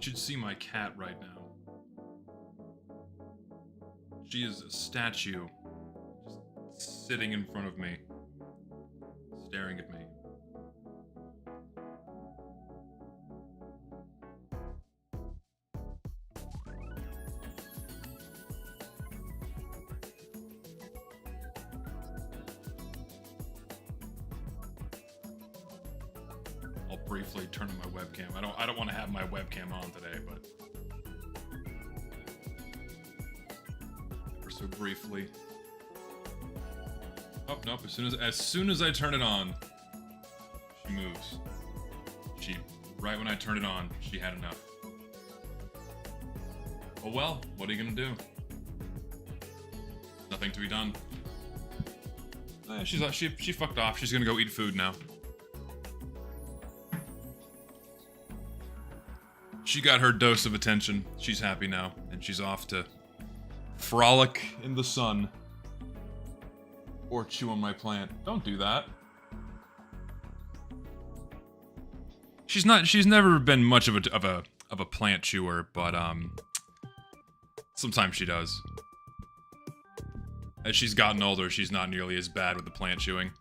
should see my cat right now. She is a statue, just sitting in front of me, staring at me. I'll briefly turn on my webcam. I don't want to have my webcam on today, but ever so briefly. Oh nope! As soon as I turn it on, she moves. Right when I turn it on, she had enough. Oh well, what are you gonna do? Nothing to be done. She fucked off. She's gonna go eat food now. She got her dose of attention. She's happy now, and she's off to frolic in the sun. Or chew on my plant. Don't do that. She's never been much of a plant chewer, but sometimes she does. As she's gotten older, she's not nearly as bad with the plant chewing.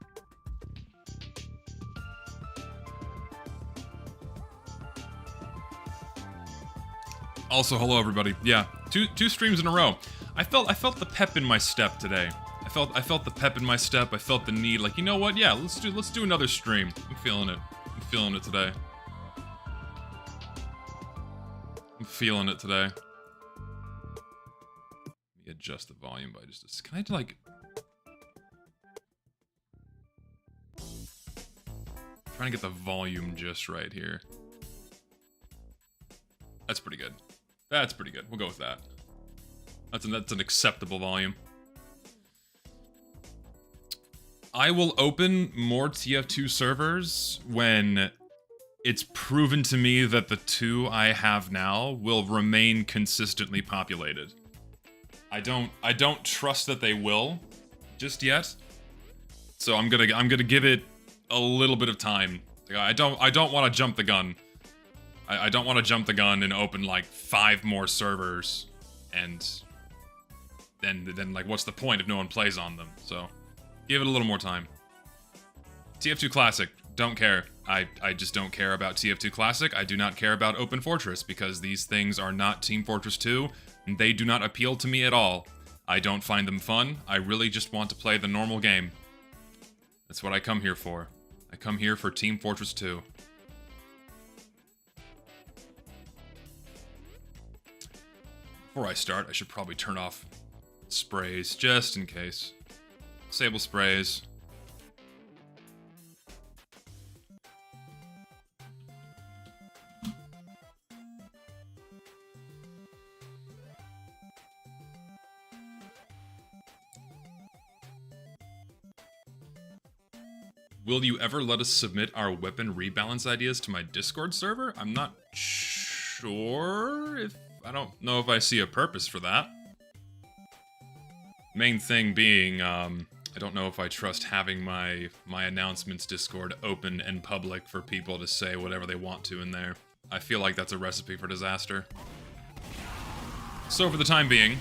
Also, hello everybody. Yeah, two streams in a row. I felt the pep in my step today. I felt the pep in my step. I felt the need, like, you know what? Yeah, let's do another stream. I'm feeling it. I'm feeling it today. I'm feeling it today. Let me adjust the volume by just. Can I like? Trying to get the volume just right here. That's pretty good. That's pretty good. We'll go with that. That's an acceptable volume. I will open more TF2 servers when it's proven to me that the 2 I have now will remain consistently populated. I don't trust that they will just yet. So I'm gonna give it a little bit of time. I don't want to jump the gun. I don't want to jump the gun and open like 5 more servers, and then like what's the point if no one plays on them? So give it a little more time. TF2 Classic, don't care. I just don't care about TF2 Classic. I do not care about Open Fortress because these things are not Team Fortress 2 and they do not appeal to me at all. I don't find them fun. I really just want to play the normal game. That's what I come here for. I come here for Team Fortress 2. Before I start, I should probably turn off sprays, just in case. Disable sprays. Will you ever let us submit our weapon rebalance ideas to my Discord server? I'm not sure if... I don't know if I see a purpose for that. Main thing being, I don't know if I trust having my announcements Discord open and public for people to say whatever they want to in there. I feel like that's a recipe for disaster. So for the time being,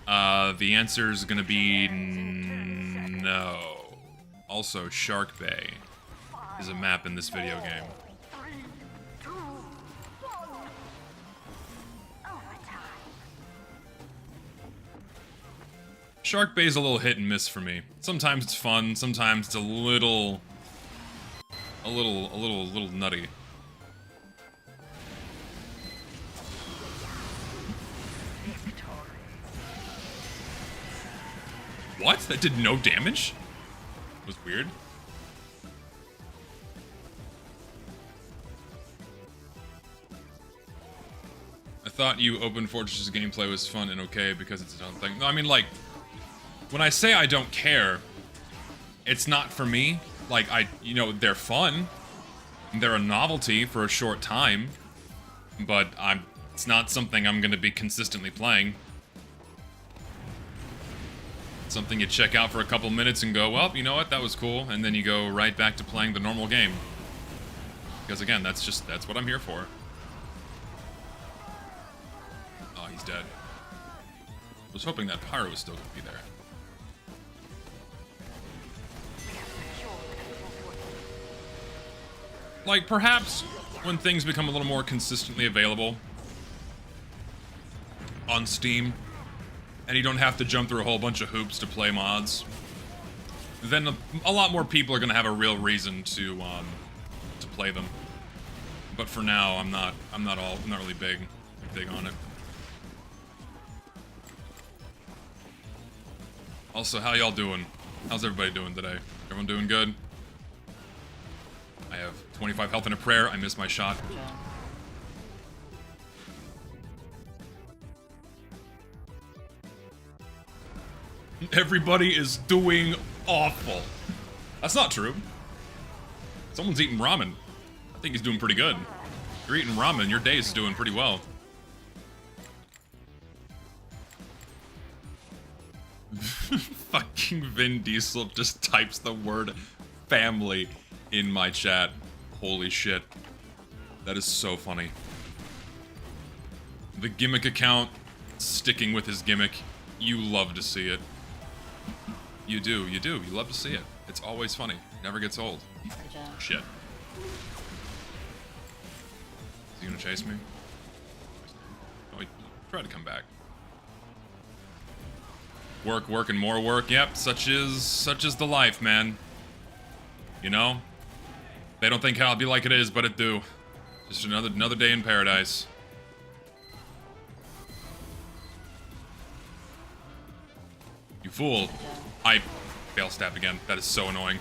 the answer is gonna be no. Also, Shark Bay is a map in this video game. Shark Bay is a little hit and miss for me. Sometimes it's fun, sometimes it's a little nutty. What? That did no damage? It was weird. I thought you Open Fortress's gameplay was fun and okay because it's its own thing. No, I mean, like, when I say I don't care, it's not for me. Like, you know, they're fun. They're a novelty for a short time. But it's not something I'm gonna be consistently playing. Something you check out for a couple minutes and go, well, you know what, that was cool, and then you go right back to playing the normal game. Because again, that's what I'm here for. he's dead. I was hoping that pyro was still gonna be there. Like, perhaps when things become a little more consistently available on Steam, and you don't have to jump through a whole bunch of hoops to play mods, then a lot more people are gonna have a real reason to play them. But for now, I'm not really big on it. Also, how y'all doing? How's everybody doing today? Everyone doing good? I have 25 health and a prayer. I missed my shot. Everybody is doing awful. That's not true. Someone's eating ramen. I think he's doing pretty good. If you're eating ramen, your day is doing pretty well. Fucking Vin Diesel just types the word family in my chat. Holy shit. That is so funny. The gimmick account sticking with his gimmick. You love to see it. You do. You love to see it. It's always funny. It never gets old. Shit. Is he gonna chase me? Oh, he tried to come back. Work, and more work. Yep, such is the life, man. You know? They don't think I'll be like it is, but it do. Just another day in paradise. You fool. I fail stab again. That is so annoying.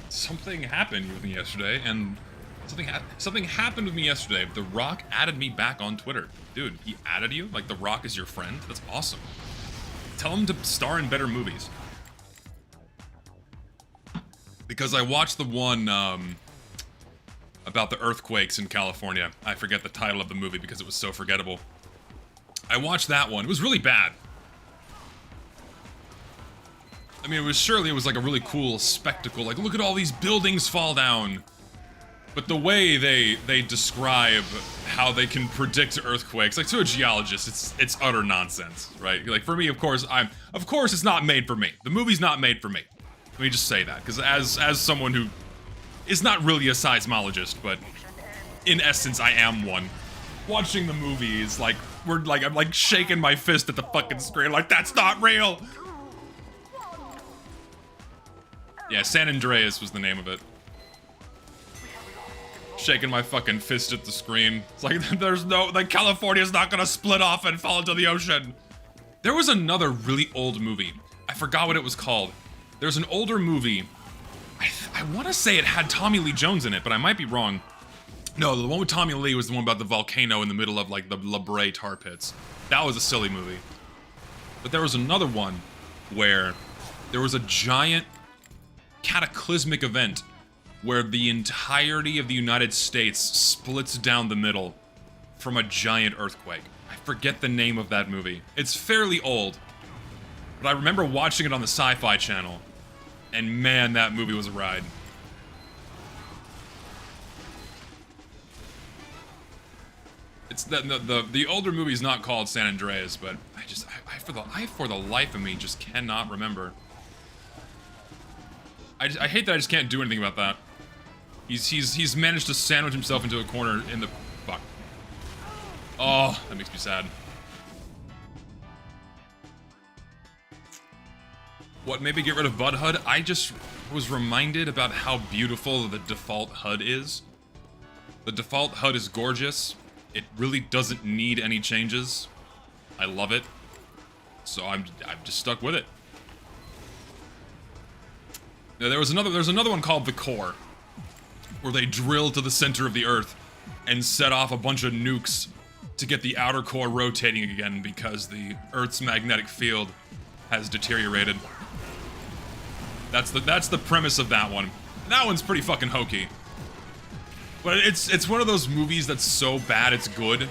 Something happened with me yesterday, and something happened with me yesterday. The Rock added me back on Twitter. Dude, he added you? Like, The Rock is your friend? That's awesome. Tell him to star in better movies. Because I watched the one, about the earthquakes in California. I forget the title of the movie because it was so forgettable. I watched that one. It was really bad. I mean, it was like a really cool spectacle. Like, look at all these buildings fall down. But the way they describe how they can predict earthquakes, like to a geologist, it's utter nonsense, right? Like for me, of course, it's not made for me. The movie's not made for me. Let me just say that, because as someone who is not really a seismologist, but in essence, I am one. Watching the movie is like I'm like shaking my fist at the fucking screen, like that's not real. Yeah, San Andreas was the name of it. Shaking my fucking fist at the screen. It's like, California's not gonna split off and fall into the ocean. There was another really old movie. I forgot what it was called. There's an older movie. I want to say it had Tommy Lee Jones in it, but I might be wrong. No, the one with Tommy Lee was the one about the volcano in the middle of, like, the La Brea tar pits. That was a silly movie. But there was another one where there was a giant cataclysmic event where the entirety of the United States splits down the middle from a giant earthquake. I forget the name of that movie. It's fairly old, but I remember watching it on the Sci-Fi Channel, and man, that movie was a ride. It's the older movie's not called San Andreas, but I for the life of me just cannot remember. I hate that I just can't do anything about that. He's managed to sandwich himself into a corner in the... Fuck. Oh, that makes me sad. What, maybe get rid of Bud HUD? I just was reminded about how beautiful the default HUD is. The default HUD is gorgeous. It really doesn't need any changes. I love it. So I'm just stuck with it. Now, there's another one called The Core, where they drill to the center of the Earth and set off a bunch of nukes to get the outer core rotating again because the Earth's magnetic field has deteriorated. That's the premise of that one. That one's pretty fucking hokey. But it's one of those movies that's so bad it's good.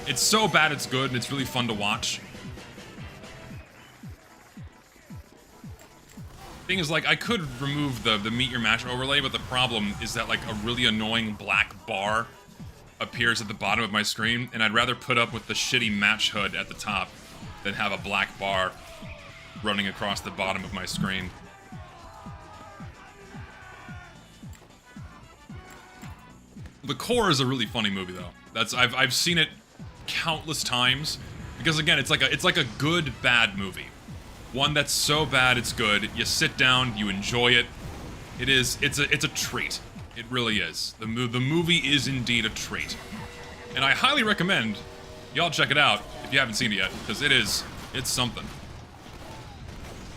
It's so bad it's good, and it's really fun to watch. Thing is, like, I could remove the meet your match overlay, but the problem is that, like, a really annoying black bar appears at the bottom of my screen, and I'd rather put up with the shitty match HUD at the top than have a black bar running across the bottom of my screen. The Core is a really funny movie, though. I've seen it countless times because, again, it's like a good bad movie. One that's so bad it's good. You sit down, you enjoy it. It's a treat. It really is. The movie is indeed a treat, and I highly recommend y'all check it out if you haven't seen it yet, because it's something.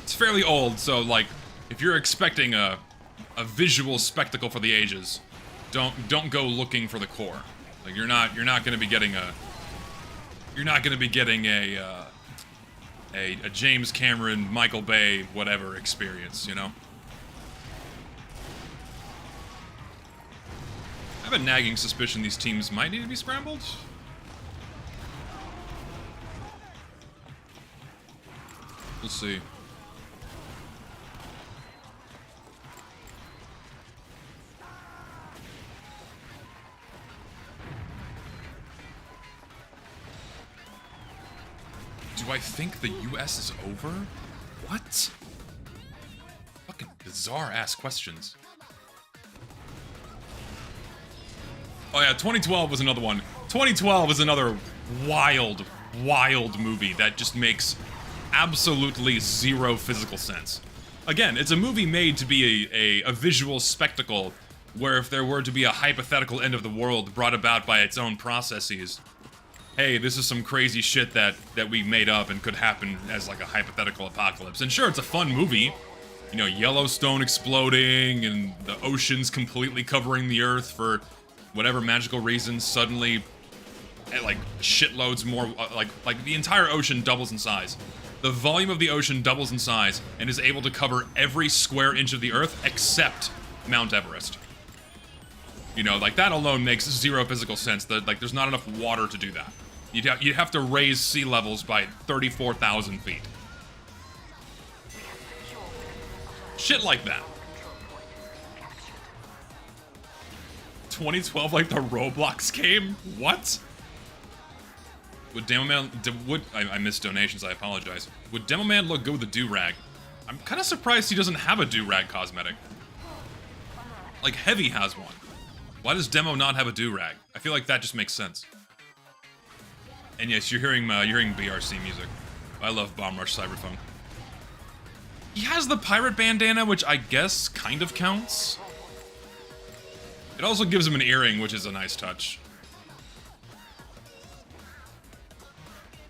It's fairly old, so like if you're expecting a visual spectacle for the ages, don't go looking for The Core. Like you're not going to be getting a James Cameron, Michael Bay, whatever experience, you know? I have a nagging suspicion these teams might need to be scrambled. We'll see. Do I think the US is over? What? Fucking bizarre-ass questions. Oh yeah, 2012 was another one. 2012 is another wild, wild movie that just makes absolutely zero physical sense. Again, it's a movie made to be a visual spectacle where if there were to be a hypothetical end of the world brought about by its own processes, hey, this is some crazy shit that we made up and could happen as like a hypothetical apocalypse. And sure, it's a fun movie. You know, Yellowstone exploding and the oceans completely covering the earth for whatever magical reasons, suddenly, like, shitloads more, like the entire ocean doubles in size. The volume of the ocean doubles in size and is able to cover every square inch of the earth except Mount Everest. You know, like, that alone makes zero physical sense. That, like, there's not enough water to do that. You'd have to raise sea levels by 34,000 feet. Shit like that. 2012, like the Roblox game? What? Would Demo Man... I missed donations, I apologize. Would Demo Man look good with a do-rag? I'm kind of surprised he doesn't have a do-rag cosmetic. Like, Heavy has one. Why does Demo not have a do-rag? I feel like that just makes sense. And yes, you're hearing BRC music. I love Bomb Rush Cyberpunk. He has the pirate bandana, which I guess kind of counts. It also gives him an earring, which is a nice touch.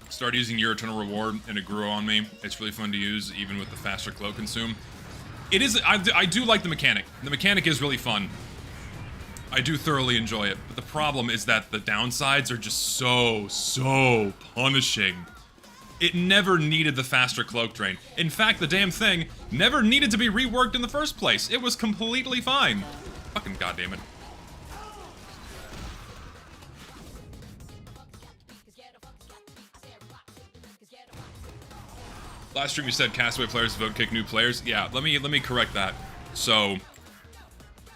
Started using Your Eternal Reward, and it grew on me. It's really fun to use, even with the faster cloak consume. It is. I do like the mechanic. The mechanic is really fun. I do thoroughly enjoy it, but the problem is that the downsides are just so punishing. It never needed the faster cloak drain. In fact, the damn thing never needed to be reworked in the first place. It was completely fine. Fucking goddammit. Last stream you said Castaway players vote kick new players. Yeah, let me correct that. So,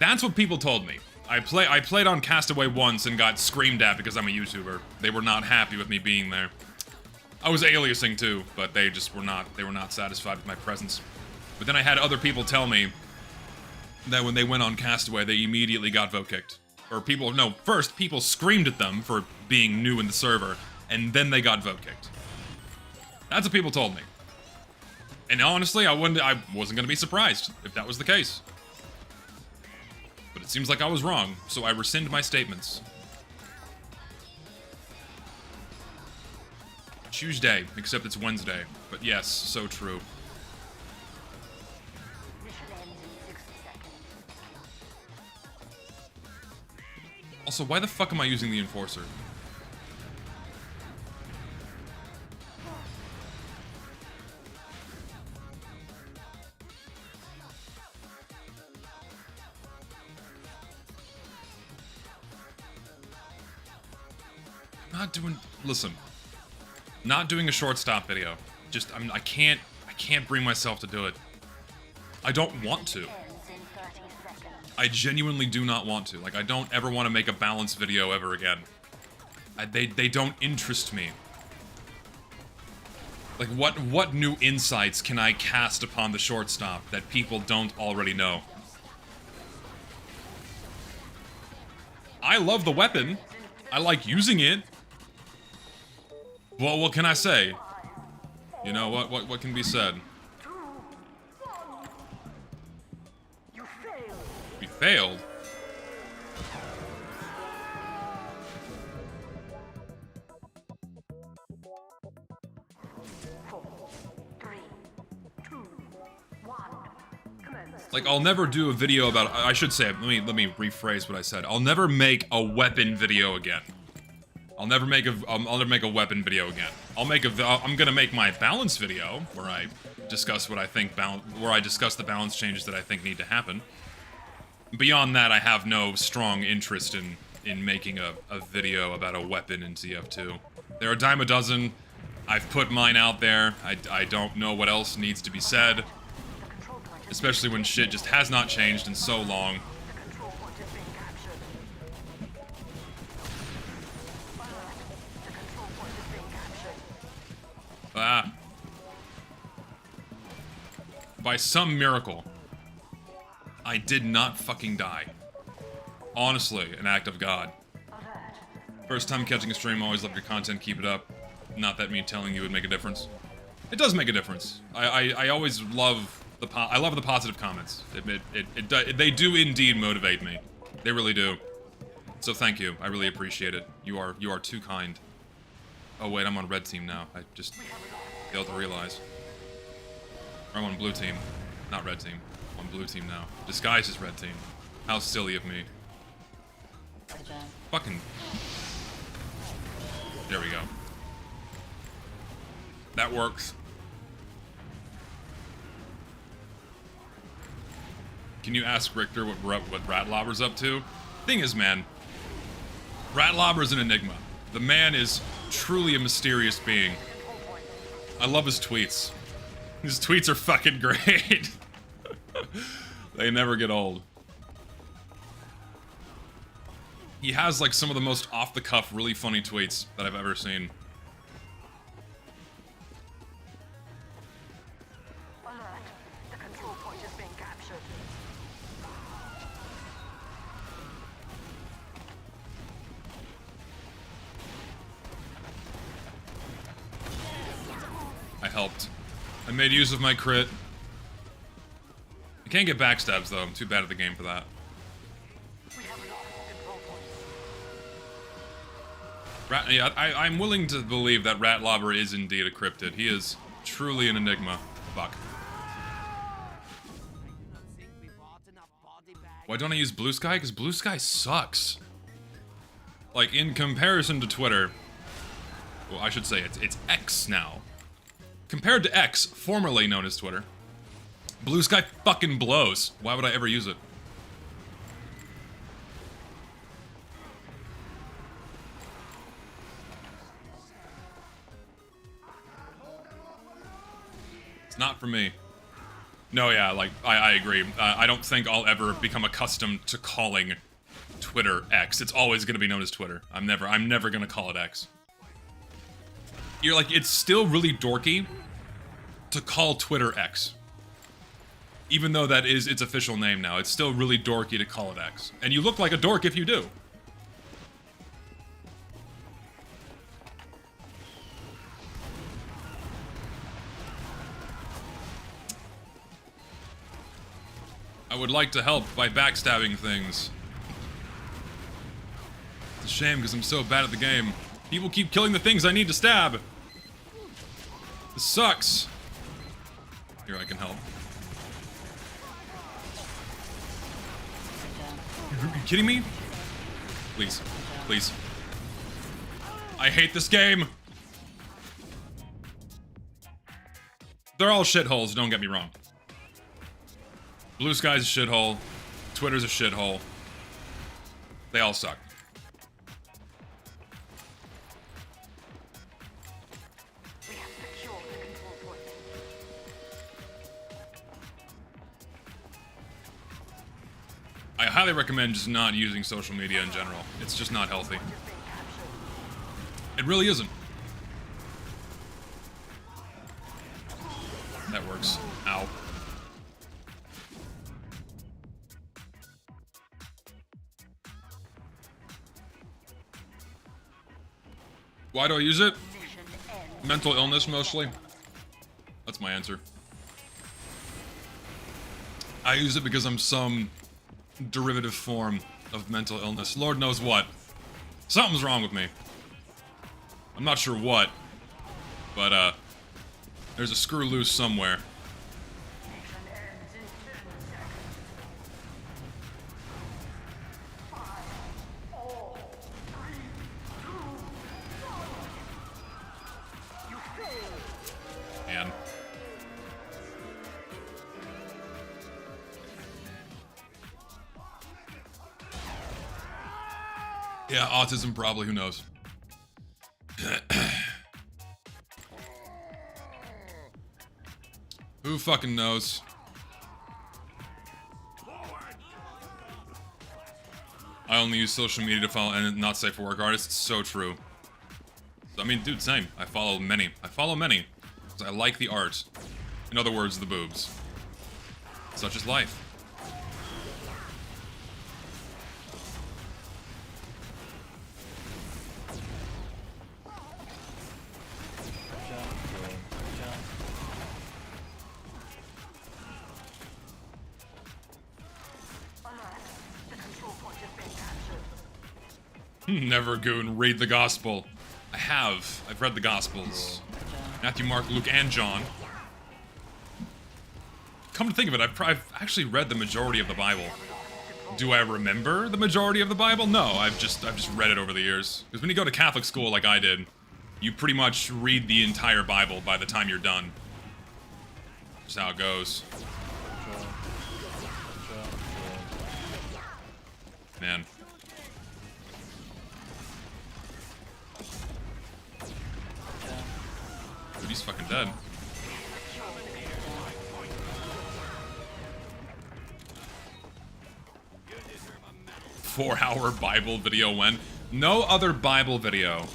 that's what people told me. I played on Castaway once and got screamed at because I'm a YouTuber. They were not happy with me being there. I was aliasing too, but they just were not satisfied with my presence. But then I had other people tell me that when they went on Castaway, they immediately got vote kicked. Or first people screamed at them for being new in the server, and then they got vote kicked. That's what people told me. And honestly, I wasn't gonna be surprised if that was the case. But it seems like I was wrong, so I rescind my statements. Tuesday, except it's Wednesday. But yes, so true. Also, why the fuck am I using the Enforcer? Not doing... Listen. Not doing a short stop video. Just, I can't bring myself to do it. I don't want to. I genuinely do not want to. Like, I don't ever want to make a balanced video ever again. They don't interest me. Like, what new insights can I cast upon the short stop that people don't already know? I love the weapon. I like using it. Well, what can I say? You know, what can be said? We failed? Like, I'll never do a video about... I should say, let me rephrase what I said. I'll never make a weapon video again. I'll never make a weapon video again. I'm gonna make my balance video, where I discuss what I think where I discuss the balance changes that I think need to happen. Beyond that, I have no strong interest in making a video about a weapon in TF2. There are a dime a dozen. I've put mine out there. I don't know what else needs to be said. Especially when shit just has not changed in so long. Ah. By some miracle, I did not fucking die. Honestly, an act of God. First time catching a stream, always love your content, keep it up. Not that me telling you would make a difference. It does make a difference. I always love the positive comments. They do indeed motivate me. They really do. So thank you. I really appreciate it. You are too kind. Oh wait, I'm on red team now. I just failed to realize. Or I'm on blue team. Not red team. I'm on blue team now. Disguised as red team. How silly of me. Fucking... There we go. That works. Can you ask Richter what Ratlobber's up to? Thing is, man, Ratlobber's an enigma. The man is truly a mysterious being. I love his tweets. His tweets are fucking great. They never get old. He has like some of the most off-the-cuff, really funny tweets that I've ever seen. I helped. I made use of my crit. I can't get backstabs though, I'm too bad at the game for that. Yeah, I'm willing to believe that Ratlobber is indeed a cryptid. He is truly an enigma. Fuck. Why don't I use Blue Sky? Because Blue Sky sucks. Like, in comparison to Twitter... Well, I should say it's X now. Compared to X, formerly known as Twitter, Blue Sky fucking blows. Why would I ever use it? It's not for me. No, yeah, like, I agree. I don't think I'll ever become accustomed to calling Twitter X. It's always gonna be known as Twitter. I'm never gonna call it X. You're like, it's still really dorky to call Twitter X. Even though that is its official name now, it's still really dorky to call it X. And you look like a dork if you do. I would like to help by backstabbing things. It's a shame because I'm so bad at the game. People keep killing the things I need to stab. This sucks. Here, I can help. Are you kidding me? Please. Please. I hate this game. They're all shitholes, don't get me wrong. Blue Sky's a shithole. Twitter's a shithole. They all suck. I highly recommend just not using social media in general. It's just not healthy. It really isn't. That works. Ow. Why do I use it? Mental illness, mostly. That's my answer. I use it because I'm some derivative form of mental illness. Lord knows what. Something's wrong with me. I'm not sure what, but, there's a screw loose somewhere. Man. Yeah, autism probably, who knows? Who fucking knows? I only use social media to follow and not safe for work artists. It's so true. I mean, dude, same. I follow many. Because I like the art. In other words, the boobs. Such is life. Never goon, read the gospel. I have. I've read the gospels. Matthew, Mark, Luke, and John. Come to think of it, I've actually read the majority of the Bible. Do I remember the majority of the Bible? No, I've just read it over the years. Because when you go to Catholic school like I did, you pretty much read the entire Bible by the time you're done. Just how it goes. Man. Dude, he's fucking dead. Four-hour Bible video when? No other Bible video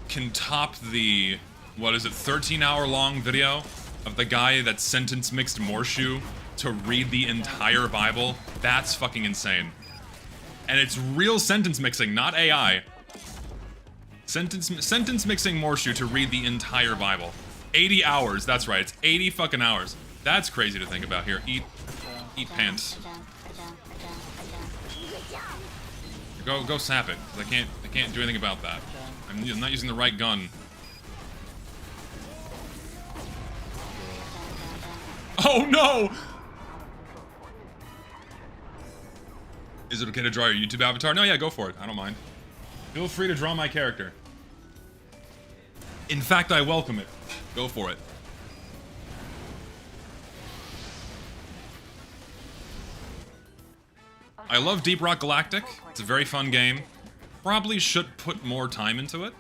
can top the, what is it, 13-hour long video of the guy that sentence mixed Morshu to read the entire Bible. That's fucking insane. And it's real sentence mixing, not AI. Sentence mixing Morshu to read the entire Bible. 80 hours, that's right, it's 80 fucking hours. That's crazy to think about. Here, eat pants. Go sap it, 'cause I can't do anything about that. I'm not using the right gun. Oh no! Is it okay to draw your YouTube avatar? No, yeah, go for it. I don't mind. Feel free to draw my character. In fact, I welcome it. Go for it. I love Deep Rock Galactic. It's a very fun game. Probably should put more time into it.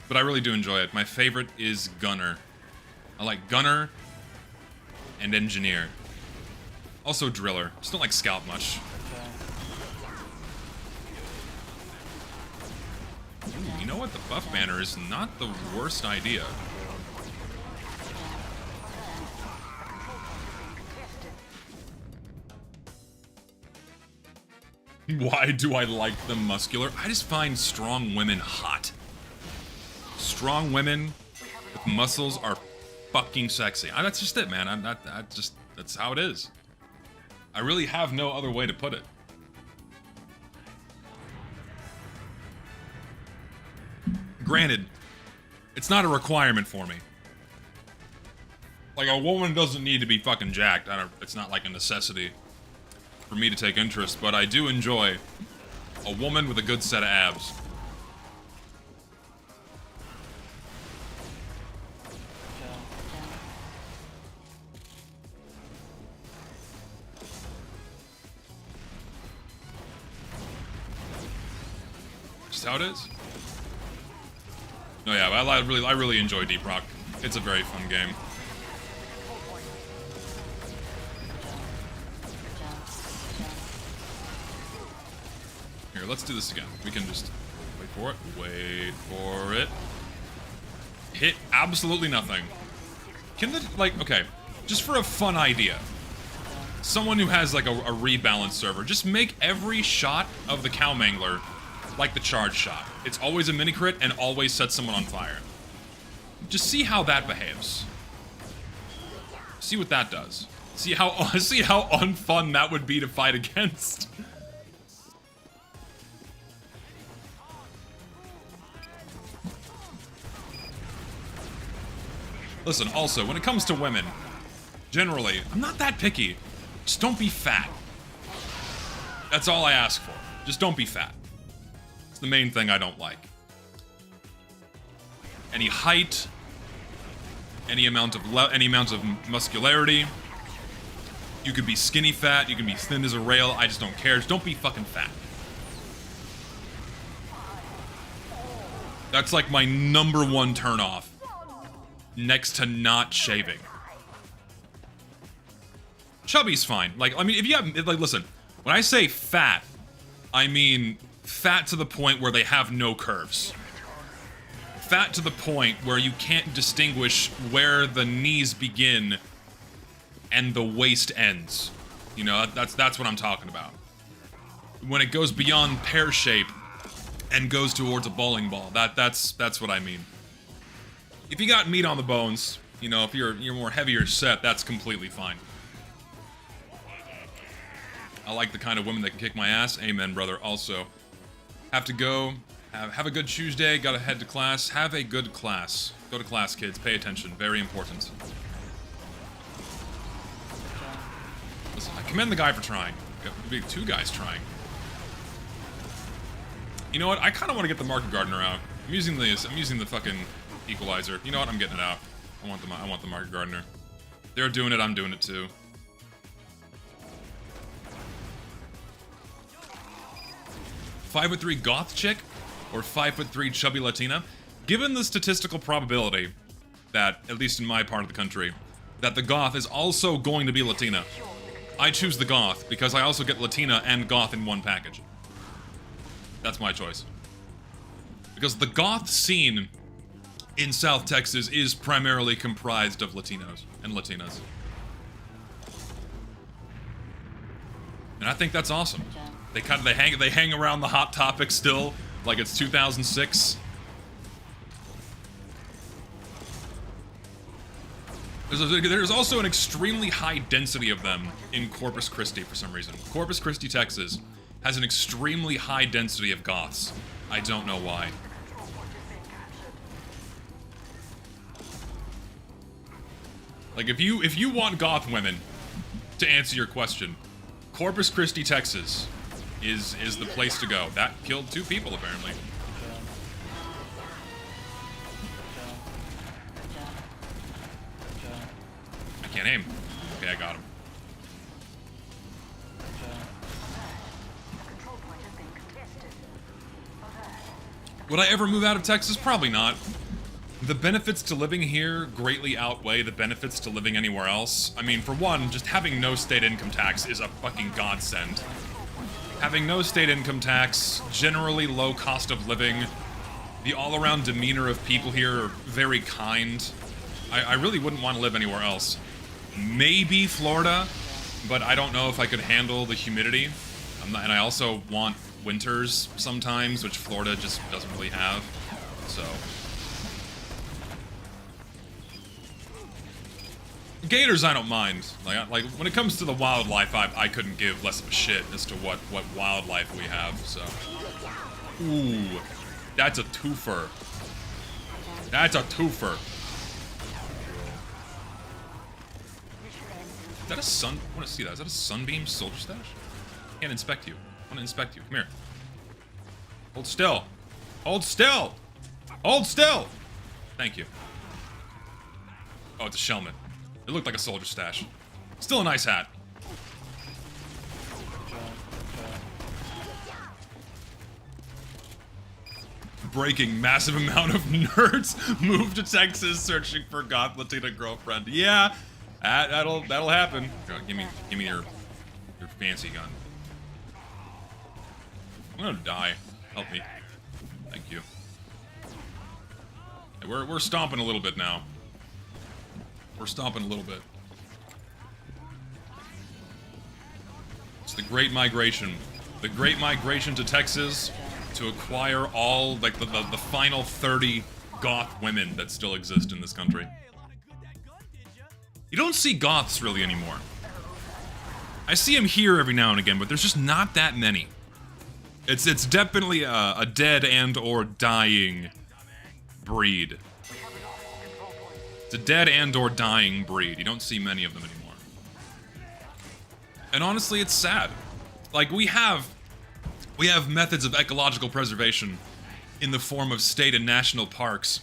But I really do enjoy it. My favorite is Gunner. I like Gunner and Engineer. Also Driller. Just don't like Scout much. Ooh, you know what? The buff banner is not the worst idea. Why do I like them muscular? I just find strong women hot. Strong women with muscles are fucking sexy. That's just it, man. That's how it is. I really have no other way to put it. Granted, it's not a requirement for me. Like, a woman doesn't need to be fucking jacked. It's not like a necessity for me to take interest, but I do enjoy a woman with a good set of abs. Just how it is. No, yeah, I really enjoy Deep Rock. It's a very fun game. Here, let's do this again. We can just wait for it. Wait for it. Hit absolutely nothing. Can the, like, okay, just for a fun idea. Someone who has, like, a rebalance server, just make every shot of the Cow Mangler like the charge shot. It's always a mini crit and always sets someone on fire. Just see how that behaves. See what that does. See how unfun that would be to fight against. Listen, also, when it comes to women, generally, I'm not that picky. Just don't be fat. That's all I ask for. Just don't be fat. It's the main thing I don't like. Any height, any amount of muscularity. You could be skinny fat, you can be thin as a rail, I just don't care. Just don't be fucking fat. That's like my #1 turnoff. Next to not shaving. Chubby's fine. Like, I mean, if you have, like, listen, when I say fat, I mean fat to the point where they have no curves. Fat to the point where you can't distinguish where the knees begin and the waist ends. You know, that's what I'm talking about. When it goes beyond pear shape and goes towards a bowling ball, that's what I mean. If you got meat on the bones, you know, if you're more heavier set, that's completely fine. I like the kind of women that can kick my ass. Amen, brother. Also, have to go. Have a good Tuesday. Gotta head to class. Have a good class. Go to class, kids. Pay attention. Very important. Listen, I commend the guy for trying. Maybe 2 guys trying. You know what? I kind of want to get the market gardener out. I'm using the fucking equalizer. You know what? I'm getting it out. I want the market gardener. They're doing it. I'm doing it too. "5'3" goth chick or 5'3" chubby Latina? Given the statistical probability that, at least in my part of the country, that the goth is also going to be Latina, I choose the goth because I also get Latina and goth in one package. That's my choice. Because the goth scene in South Texas is primarily comprised of Latinos and Latinas. And I think that's awesome. They hang around the hot topic still, like it's 2006. There's also an extremely high density of them in Corpus Christi for some reason. Corpus Christi, Texas has an extremely high density of goths. I don't know why. Like, if you want goth women, to answer your question, Corpus Christi, Texas is the place to go. That killed 2 people, apparently. I can't aim. Okay, I got him. Would I ever move out of Texas? Probably not. The benefits to living here greatly outweigh the benefits to living anywhere else. I mean, for one, just having no state income tax is a fucking godsend. Having no state income tax, generally low cost of living, the all-around demeanor of people here are very kind. I really wouldn't want to live anywhere else. Maybe Florida, but I don't know if I could handle the humidity. And I also want winters sometimes, which Florida just doesn't really have, so... Gators I don't mind. Like when it comes to the wildlife, I couldn't give less of a shit as to what wildlife we have, so... Ooh, that's a twofer. That's a twofer. Is that a sun? I want to see that. Is that a sunbeam soldier stash? Can't inspect you. I want to inspect you. Come here. Hold still. Hold still! Hold still! Thank you. Oh, it's a Shellman. It looked like a soldier stash. Still a nice hat. Breaking massive amount of nerds move to Texas searching for goth Latina girlfriend. Yeah, that'll happen. Give me your fancy gun. I'm gonna die. Help me. Thank you. We're stomping a little bit now. We're stomping a little bit. It's the Great Migration. The Great Migration to Texas to acquire all, like, the final 30 goth women that still exist in this country. You don't see goths really anymore. I see them here every now and again, but there's just not that many. It's definitely a dead and or dying breed. It's a dead and or dying breed. You don't see many of them anymore. And honestly, it's sad. Like, we have methods of ecological preservation in the form of state and national parks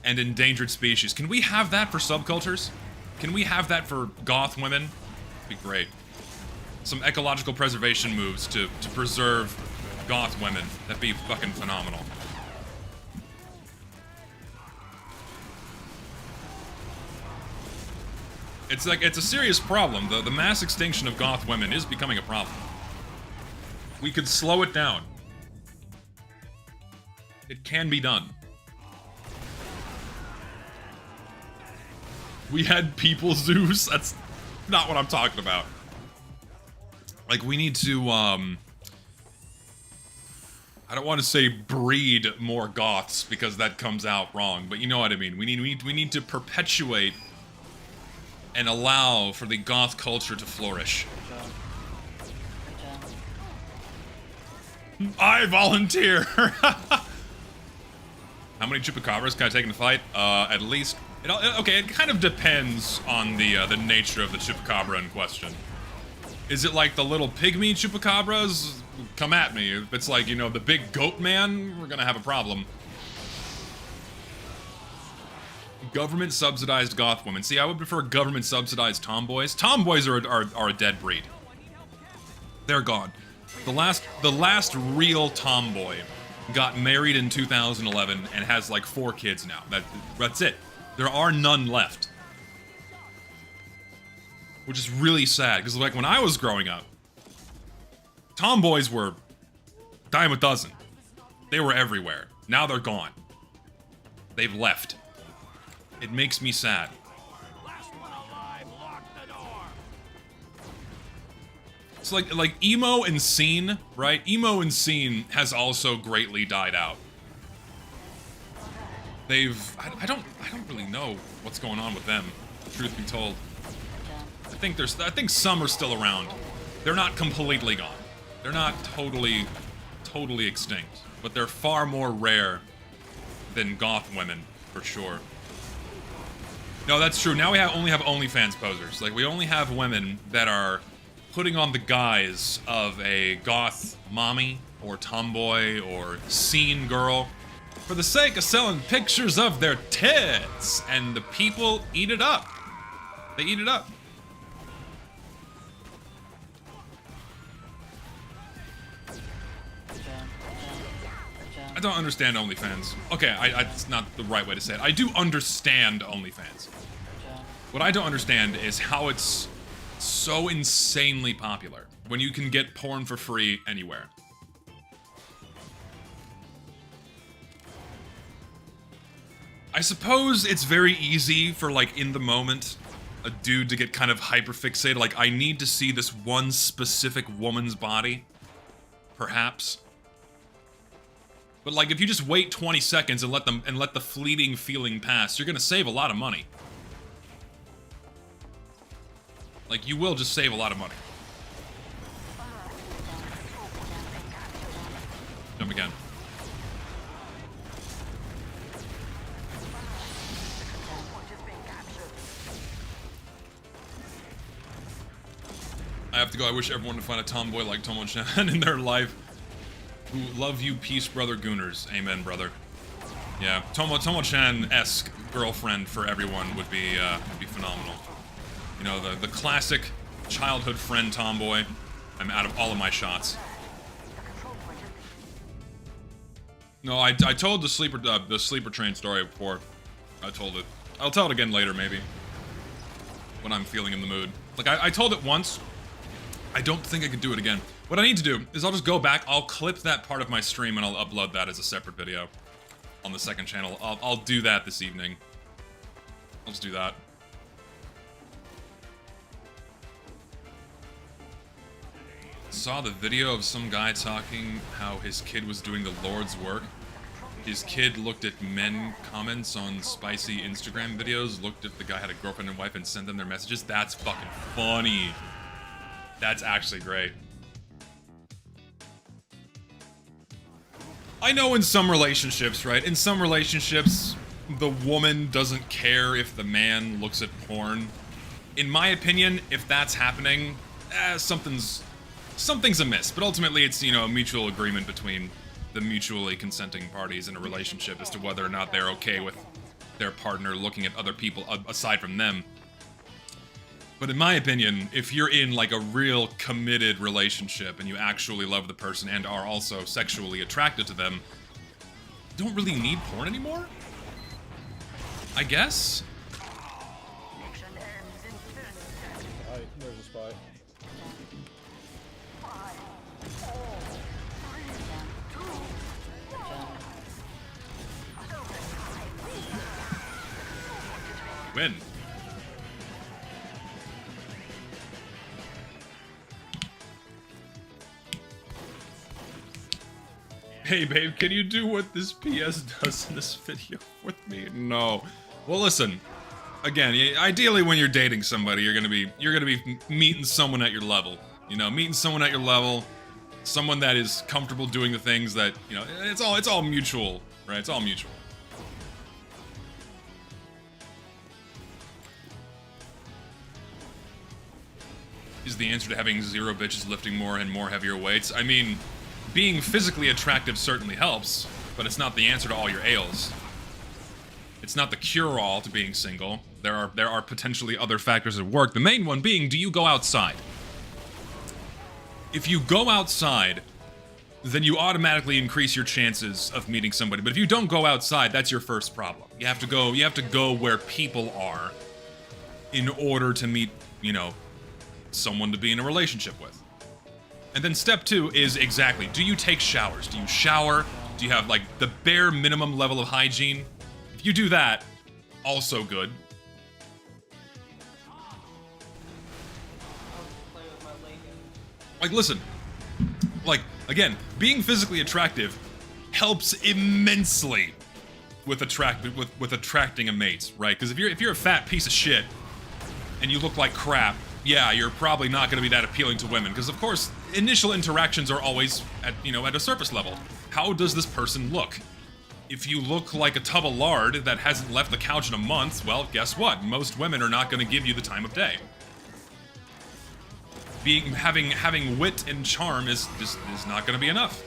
and endangered species. Can we have that for subcultures? Can we have that for goth women? That'd be great. Some ecological preservation moves to preserve goth women. That'd be fucking phenomenal. It's like, it's a serious problem. The mass extinction of goth women is becoming a problem. We could slow it down. It can be done. We had people zoos. That's not what I'm talking about. Like, we need to, I don't want to say breed more goths because that comes out wrong, but you know what I mean. We need to perpetuate and allow for the goth culture to flourish. I volunteer! How many chupacabras can I take in a fight? At least... okay, it kind of depends on the nature of the chupacabra in question. Is it like the little pygmy chupacabras? Come at me. If it's like, you know, the big goat man, we're gonna have a problem. Government-subsidized goth women. See, I would prefer government-subsidized tomboys. Tomboys are a dead breed. They're gone. The last real tomboy got married in 2011 and has like 4 kids now. That's it. There are none left. Which is really sad, because like when I was growing up, tomboys were dime a dozen. They were everywhere. Now they're gone. They've left. It makes me sad. It's like emo and scene, right? Emo and scene has also greatly died out. I don't really know what's going on with them, truth be told. I think some are still around. They're not completely gone. They're not totally extinct, but they're far more rare than goth women, for sure. No, that's true. Now we only have OnlyFans posers. Like, we only have women that are putting on the guise of a goth mommy or tomboy or scene girl for the sake of selling pictures of their tits, and the people eat it up. They eat it up. I don't understand OnlyFans. Okay, it's not the right way to say it. I do understand OnlyFans. What I don't understand is how it's so insanely popular when you can get porn for free anywhere. I suppose it's very easy for, like, in the moment, a dude to get kind of hyperfixated. Like, I need to see this one specific woman's body. Perhaps. But, like, if you just wait 20 seconds and let the fleeting feeling pass, you're gonna save a lot of money. Like, you will just save a lot of money. Jump again. I have to go. I wish everyone to find a tomboy like Tomo-chan in their life. Who love you, peace, brother Gooners. Amen, brother. Yeah, Tomo-chan-esque girlfriend for everyone would be phenomenal. You know, the classic childhood friend tomboy. I'm out of all of my shots. No, I told the sleeper train story before. I told it. I'll tell it again later, maybe. When I'm feeling in the mood. Like, I told it once. I don't think I could do it again. What I need to do is I'll just go back, I'll clip that part of my stream, and I'll upload that as a separate video on the second channel. I'll do that this evening. I'll just do that. Saw the video of some guy talking how his kid was doing the Lord's work. His kid looked at men comments on spicy Instagram videos, looked if the guy had a girlfriend and wife, and sent them their messages. That's fucking funny. That's actually great. I know in some relationships, right? In some relationships, the woman doesn't care if the man looks at porn. In my opinion, if that's happening, something's amiss. But ultimately, it's, you know, a mutual agreement between the mutually consenting parties in a relationship as to whether or not they're okay with their partner looking at other people aside from them. But in my opinion, if you're in like a real committed relationship and you actually love the person and are also sexually attracted to them, you don't really need porn anymore? I guess? There's a spy. Win. Hey babe, can you do what this PS does in this video with me? No. Well, listen. Again, ideally when you're dating somebody, you're gonna be meeting someone at your level. You know, meeting someone at your level, someone that is comfortable doing the things that, you know, it's all mutual, right? It's all mutual. Is the answer to having zero bitches lifting more and more heavier weights? I mean, being physically attractive certainly helps, but it's not the answer to all your ails. It's not the cure-all to being single. There are potentially other factors at work. The main one being, do you go outside? If you go outside, then you automatically increase your chances of meeting somebody. But if you don't go outside, that's your first problem. You have to go where people are in order to meet, you know, someone to be in a relationship with. And then step 2 is exactly, do you take showers? Do you shower? Do you have like the bare minimum level of hygiene? If you do that, also good. Like, listen, like, again, being physically attractive helps immensely with attracting a mate, right? Because if you're a fat piece of shit and you look like crap, yeah, you're probably not going to be that appealing to women, because of course, initial interactions are always at, you know, at a surface level. How does this person look? If you look like a tub of lard that hasn't left the couch in a month, well, guess what? Most women are not going to give you the time of day. Having wit and charm is not going to be enough.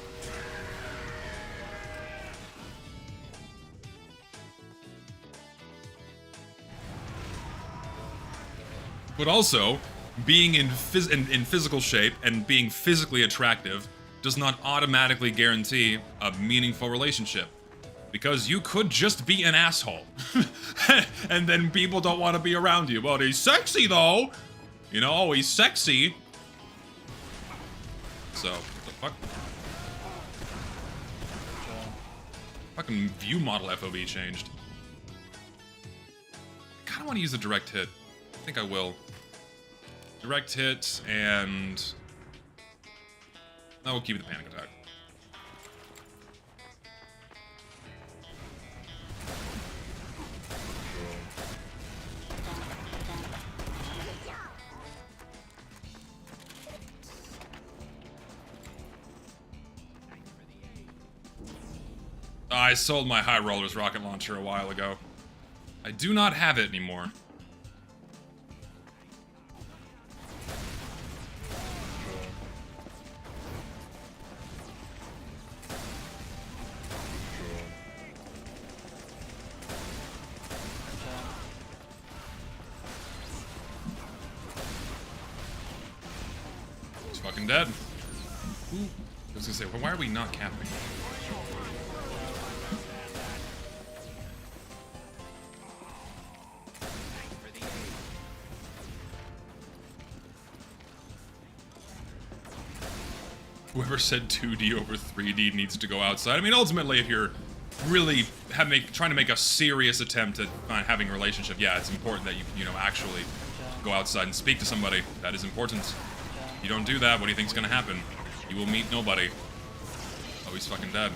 But also, being in physical shape and being physically attractive does not automatically guarantee a meaningful relationship. Because you could just be an asshole. And then people don't want to be around you. Well, he's sexy though! You know, oh, he's sexy. So, what the fuck? Fucking view model FOV changed. I kinda wanna use the direct hit. I think I will. Direct hit, and I will keep it the panic attack. I sold my High Rollers rocket launcher a while ago. I do not have it anymore. He's fucking dead. Ooh. I was gonna say, well, why are we not capping? Whoever said 2D over 3D needs to go outside. I mean, ultimately, if you're really trying to make a serious attempt at having a relationship, yeah, it's important that you know, actually go outside and speak to somebody. That is important. If you don't do that, what do you think's gonna happen? You will meet nobody. Oh, he's fucking dead.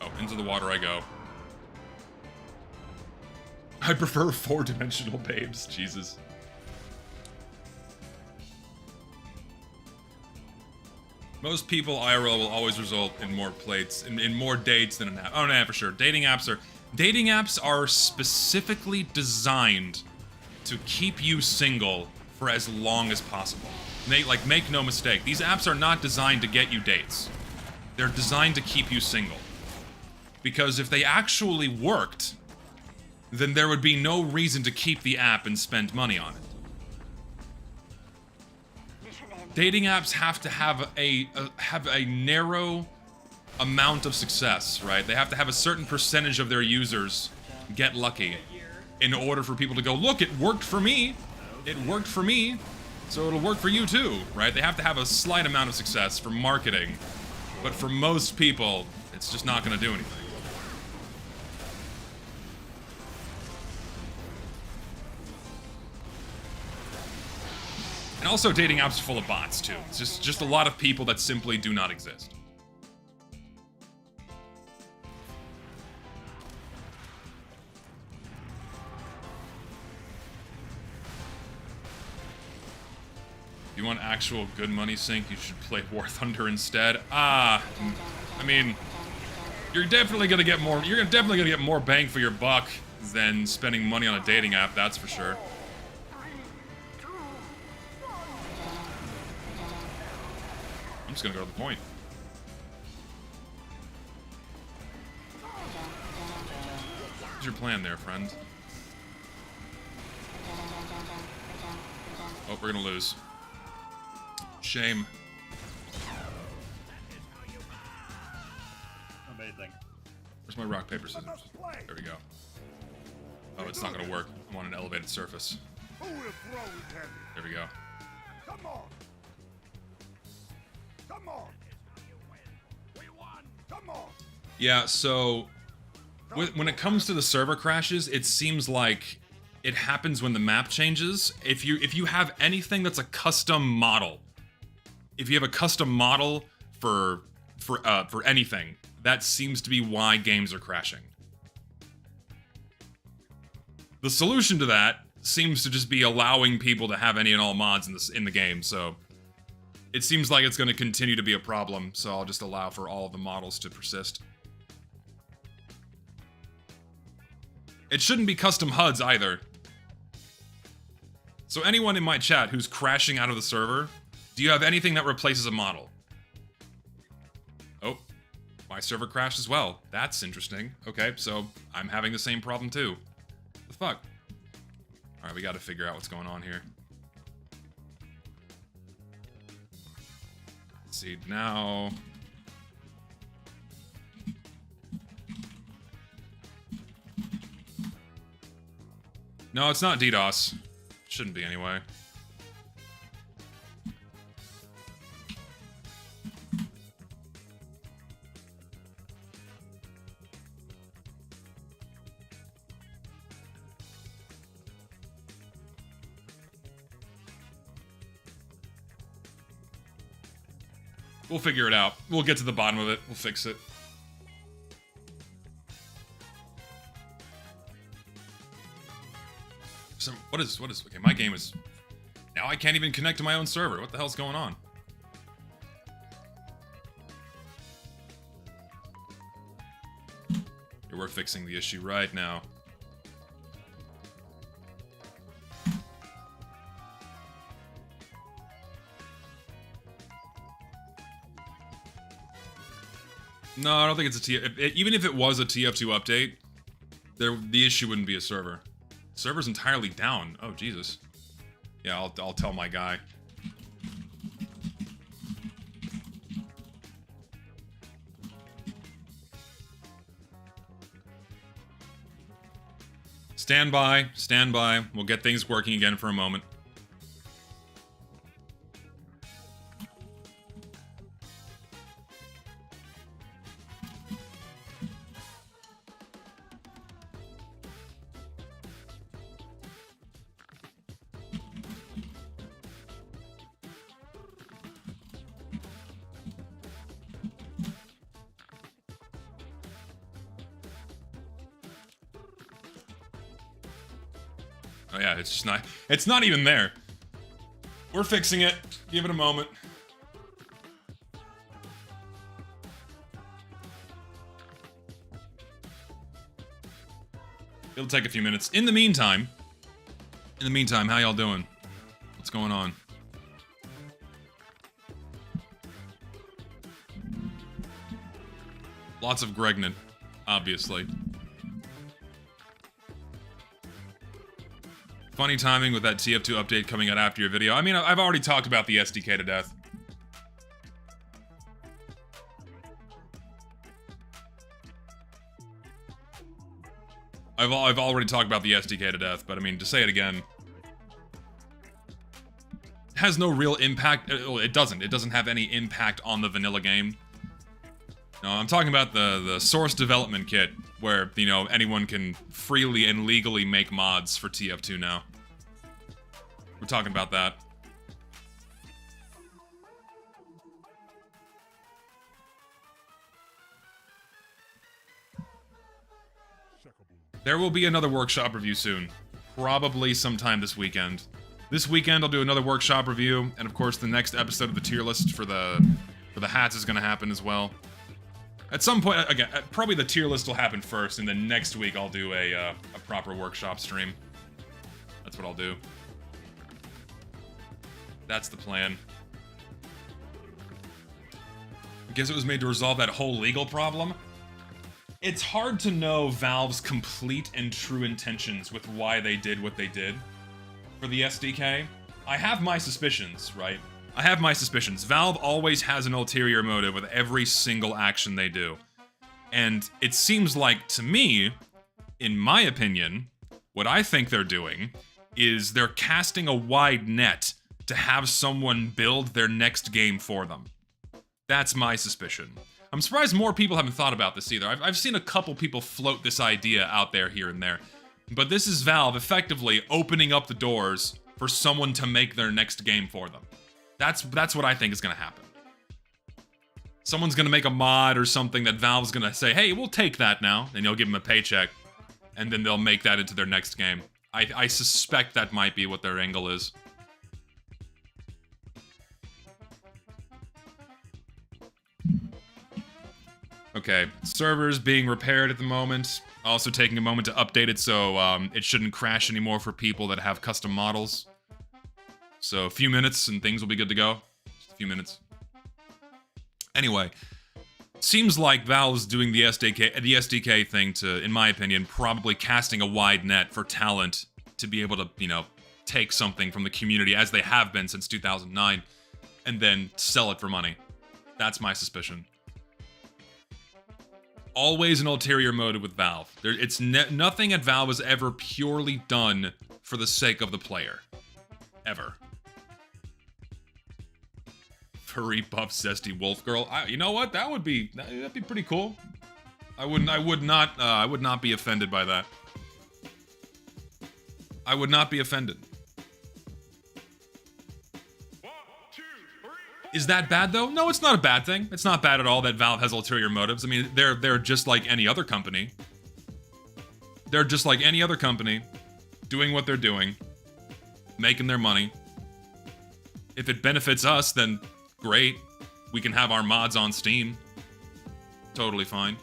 Oh, into the water I go. I prefer four-dimensional babes. Jesus. Most people IRL will always result in more plates, in more dates than an app. Oh, no, for sure. Dating apps are specifically designed to keep you single for as long as possible. Make no mistake, these apps are not designed to get you dates. They're designed to keep you single. Because if they actually worked, then there would be no reason to keep the app and spend money on it. Dating apps have to have a narrow amount of success, right? They have to have a certain percentage of their users get lucky in order for people to go, look, it worked for me. It worked for me, so it'll work for you too, right? They have to have a slight amount of success for marketing, but for most people, it's just not going to do anything. And also, dating apps are full of bots, too. It's just a lot of people that simply do not exist. If you want actual good money sink, you should play War Thunder instead. I mean, you're definitely gonna get more. You're definitely gonna get more bang for your buck than spending money on a dating app. That's for sure. I'm just gonna go to the point. What's your plan there, friend? Oh, we're gonna lose. Shame. Amazing. Where's my rock, paper, scissors? There we go. Oh, it's not gonna work. I'm on an elevated surface. There we go. Come on. Come on. We won. Come on. Yeah, so when it comes to the server crashes, it seems like it happens when the map changes. If you have anything that's a custom model, if you have a custom model for anything, that seems to be why games are crashing. The solution to that seems to just be allowing people to have any and all mods in the game, so it seems like it's going to continue to be a problem, so I'll just allow for all of the models to persist. It shouldn't be custom HUDs either. So anyone in my chat who's crashing out of the server, do you have anything that replaces a model? Oh, my server crashed as well. That's interesting. Okay, so I'm having the same problem too. What the fuck? Alright, we gotta figure out what's going on here. Let's see, now... No, it's not DDoS. Shouldn't be anyway. We'll figure it out. We'll get to the bottom of it. We'll fix it. What is, okay, my game is, now I can't even connect to my own server. What the hell's going on? We're fixing the issue right now. No, I don't think it's a even if it was a TF2 update, the issue wouldn't be a server. Server's entirely down. Oh, Jesus. Yeah, I'll tell my guy. Stand by. Stand by. We'll get things working again for a moment. Oh yeah, it's just not. It's not even there. We're fixing it. Give it a moment. It'll take a few minutes. In the meantime, how y'all doing? What's going on? Lots of Gregnant, obviously. Funny timing with that TF2 update coming out after your video. I mean, I've already talked about the SDK to death. I've already talked about the SDK to death, but I mean, to say it again, it has no real impact. It doesn't have any impact on the vanilla game. No, I'm talking about the source development kit, where, you know, anyone can freely and legally make mods for TF2 now. We're talking about that. There will be another workshop review soon. Probably sometime this weekend. This weekend I'll do another workshop review, and of course the next episode of the tier list for the hats is gonna happen as well. At some point, again, probably the tier list will happen first, and then next week I'll do a proper workshop stream. That's what I'll do. That's the plan. I guess it was made to resolve that whole legal problem. It's hard to know Valve's complete and true intentions with why they did what they did for the SDK. I have my suspicions, right? I have my suspicions. Valve always has an ulterior motive with every single action they do. And it seems like, to me, in my opinion, what I think they're doing is they're casting a wide net to have someone build their next game for them. That's my suspicion. I'm surprised more people haven't thought about this either. I've seen a couple people float this idea out there here and there. But this is Valve effectively opening up the doors for someone to make their next game for them. That's what I think is going to happen. Someone's going to make a mod or something that Valve's going to say, hey, we'll take that now. And you'll give them a paycheck. And then they'll make that into their next game. I suspect that might be what their angle is. Okay, servers being repaired at the moment. Also taking a moment to update it so it shouldn't crash anymore for people that have custom models. So a few minutes and things will be good to go. Just a few minutes. Anyway, seems like Valve's doing the SDK thing to, in my opinion, probably casting a wide net for talent to be able to, you know, take something from the community as they have been since 2009 and then sell it for money. That's my suspicion. Always an ulterior motive with Valve. Nothing at Valve is ever purely done for the sake of the player. Ever. Furry buff zesty wolf girl. You know what? That'd be pretty cool. I would not be offended by that. I would not be offended. Is that bad, though? No, it's not a bad thing. It's not bad at all that Valve has ulterior motives. I mean, they're just like any other company. They're just like any other company, doing what they're doing, making their money. If it benefits us, then great. We can have our mods on Steam. Totally fine.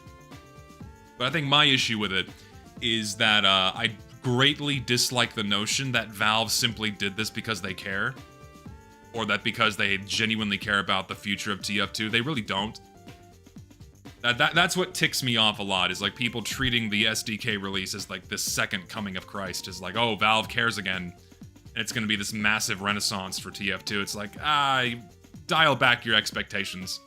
But I think my issue with it is that I greatly dislike the notion that Valve simply did this because they care. Or that because they genuinely care about the future of TF2. They really don't. That's what ticks me off a lot, is like people treating the SDK release as like this second coming of Christ. Is like, oh, Valve cares again. And it's going to be this massive renaissance for TF2. It's like, dial back your expectations.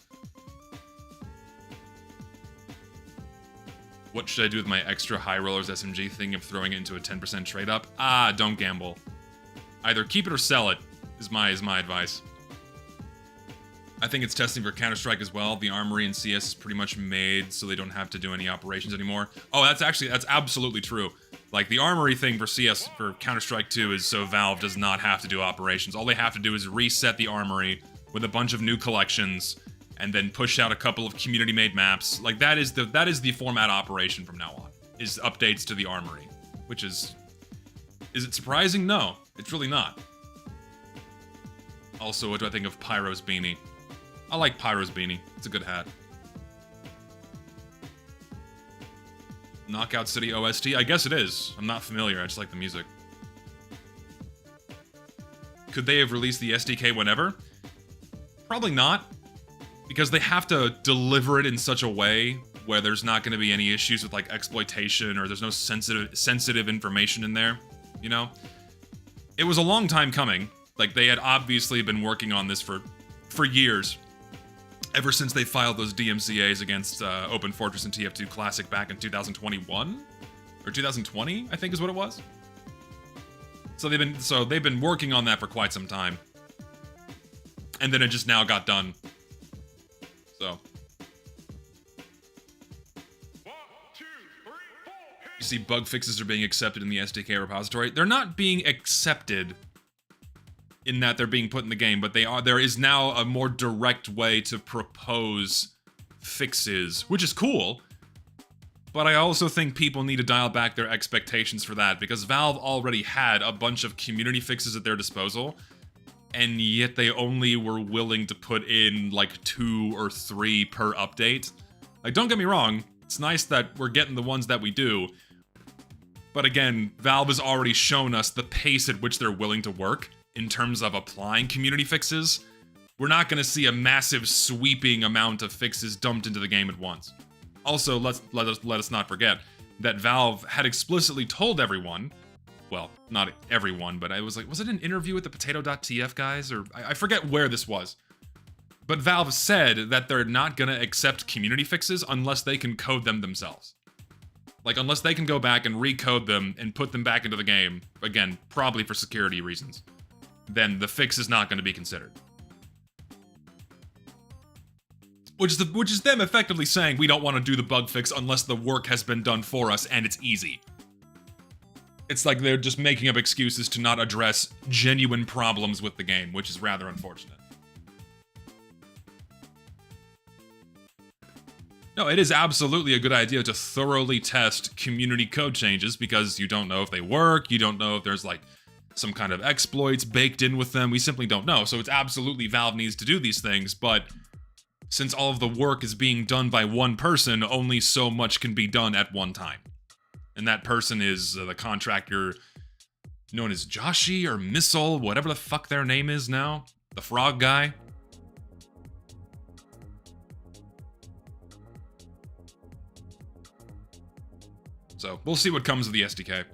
What should I do with my extra High Rollers SMG thing of throwing it into a 10% trade up? Don't gamble. Either keep it or sell it. Is my advice. I think it's testing for Counter-Strike as well. The armory in CS is pretty much made so they don't have to do any operations anymore. Oh, that's absolutely true. Like, the armory thing for CS, for Counter-Strike 2 is so Valve does not have to do operations. All they have to do is reset the armory with a bunch of new collections and then push out a couple of community-made maps. Like, that is the format operation from now on, is updates to the armory, which is Is it surprising? No, it's really not. Also, what do I think of Pyro's beanie? I like Pyro's beanie. It's a good hat. Knockout City OST? I guess it is. I'm not familiar, I just like the music. Could they have released the SDK whenever? Probably not. Because they have to deliver it in such a way where there's not going to be any issues with like exploitation or there's no sensitive information in there, you know? It was a long time coming. Like, they had obviously been working on this for years. Ever since they filed those DMCAs against Open Fortress and TF2 Classic back in 2021? Or 2020, I think is what it was. So they've been working on that for quite some time. And then it just now got done. So. You see bug fixes are being accepted in the SDK repository. They're not being accepted in that they're being put in the game, but they are. There is now a more direct way to propose fixes, which is cool. But I also think people need to dial back their expectations for that, because Valve already had a bunch of community fixes at their disposal, and yet they only were willing to put in like 2 or 3 per update. Like, don't get me wrong, it's nice that we're getting the ones that we do, but again, Valve has already shown us the pace at which they're willing to work in terms of applying community fixes. We're not going to see a massive sweeping amount of fixes dumped into the game at once. Also, let us not forget that Valve had explicitly told everyone, well, not everyone, but I was like, was it an interview with the Potato.tf guys? Or I forget where this was. But Valve said that they're not gonna accept community fixes unless they can code them themselves. Like, unless they can go back and recode them and put them back into the game, again, probably for security reasons, then the fix is not gonna be considered. Which is them effectively saying we don't want to do the bug fix unless the work has been done for us and it's easy. It's like they're just making up excuses to not address genuine problems with the game, which is rather unfortunate. No, it is absolutely a good idea to thoroughly test community code changes because you don't know if they work, you don't know if there's like some kind of exploits baked in with them, we simply don't know. So it's absolutely Valve needs to do these things, but since all of the work is being done by one person, only so much can be done at one time. And that person is the contractor known as Joshi or Missile, whatever the fuck their name is now. The frog guy. So, we'll see what comes of the SDK.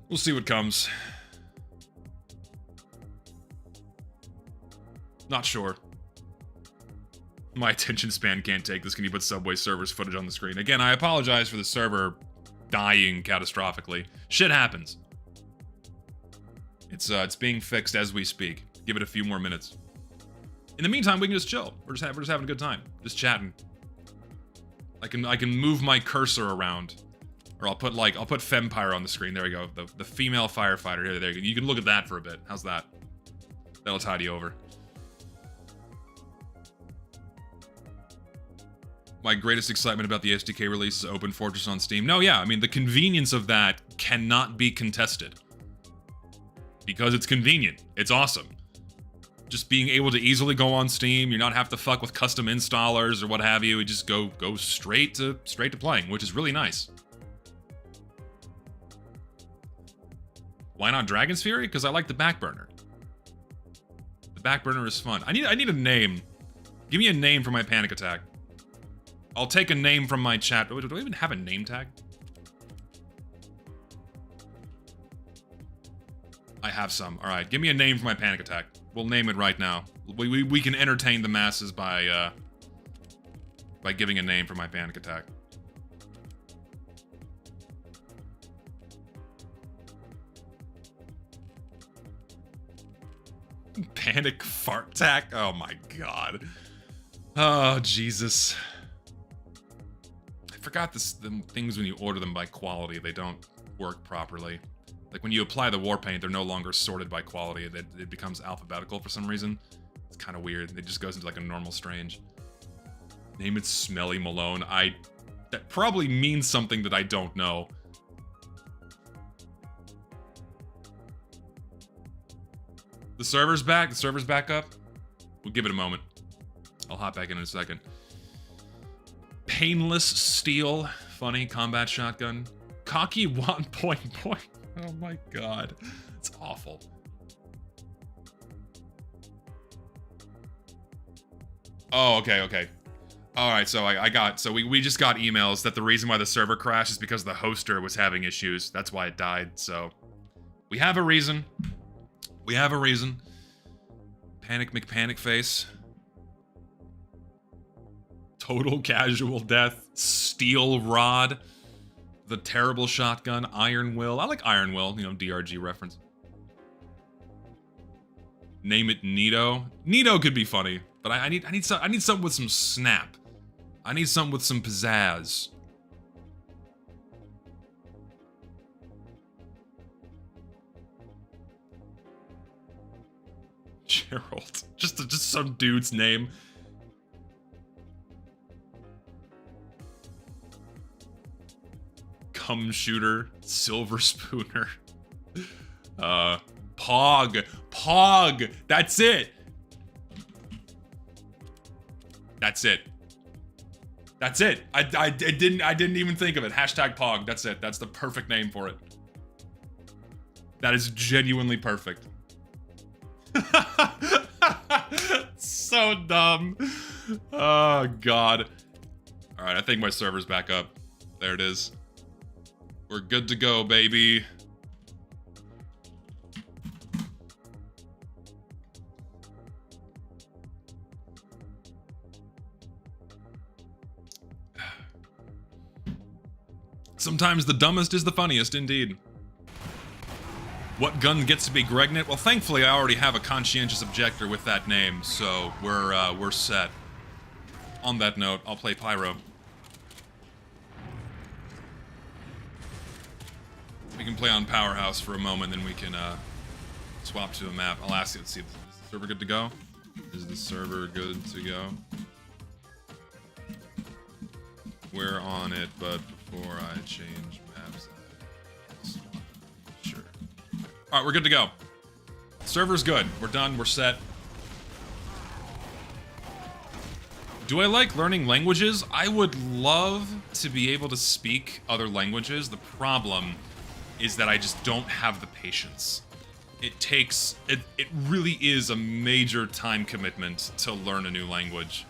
We'll see what comes. Not sure. My attention span can't take this. Can you put Subway servers footage on the screen? Again, I apologize for the server dying catastrophically. Shit happens. It's being fixed as we speak. Give it a few more minutes. In the meantime, we can just chill. We're just having a good time. Just chatting. I can move my cursor around. Or I'll put Fempire on the screen. There we go. The female firefighter. There you go. You can look at that for a bit. How's that? That'll tide you over. My greatest excitement about the SDK release is Open Fortress on Steam. No, yeah, I mean, the convenience of that cannot be contested. Because it's convenient. It's awesome. Just being able to easily go on Steam, you not have to fuck with custom installers or what have you. You just go straight to playing, which is really nice. Why not Dragon's Fury? Because I like the Backburner. The Backburner is fun. I need a name. Give me a name for my panic attack. I'll take a name from my chat. Do I even have a name tag? I have some. All right, give me a name for my panic attack. We'll name it right now. We can entertain the masses by giving a name for my panic attack. Panic fart attack? Oh my god. Oh, Jesus. I forgot the things when you order them by quality, they don't work properly. Like when you apply the war paint, they're no longer sorted by quality. It becomes alphabetical for some reason. It's kind of weird. It just goes into like a normal strange. Name it Smelly Malone. That probably means something that I don't know. server's back. The server's back up. We'll give it a moment. I'll hop back in a second. Painless steel. Funny combat shotgun. Cocky one point. Oh my god. It's awful. Oh, okay. Alright, so we just got emails that the reason why the server crashed is because the hoster was having issues. That's why it died, so... We have a reason. Panic McPanic face. Total casual death. Steel rod. The terrible shotgun. Iron Will. I like Iron Will, you know, DRG reference. Name it Nito. Nito could be funny, but I need something with some snap. I need something with some pizzazz. Gerald. Just some dude's name. Cum shooter. Silver spooner. Pog. That's it. I didn't even think of it. Hashtag Pog. That's it. That's the perfect name for it. That is genuinely perfect. So dumb. Oh, God. Alright, I think my server's back up. There it is. We're good to go, baby. Sometimes the dumbest is the funniest, indeed. What gun gets to be Gregnet? Well, thankfully, I already have a conscientious objector with that name, so we're set. On that note, I'll play Pyro. We can play on Powerhouse for a moment, then we can swap to a map. I'll ask you, let's see, is the server good to go? Is the server good to go? We're on it, but before I change maps, sure. Alright, we're good to go. Server's good. We're done. We're set. Do I like learning languages? I would love to be able to speak other languages. The problem is that I just don't have the patience. It really is a major time commitment to learn a new language.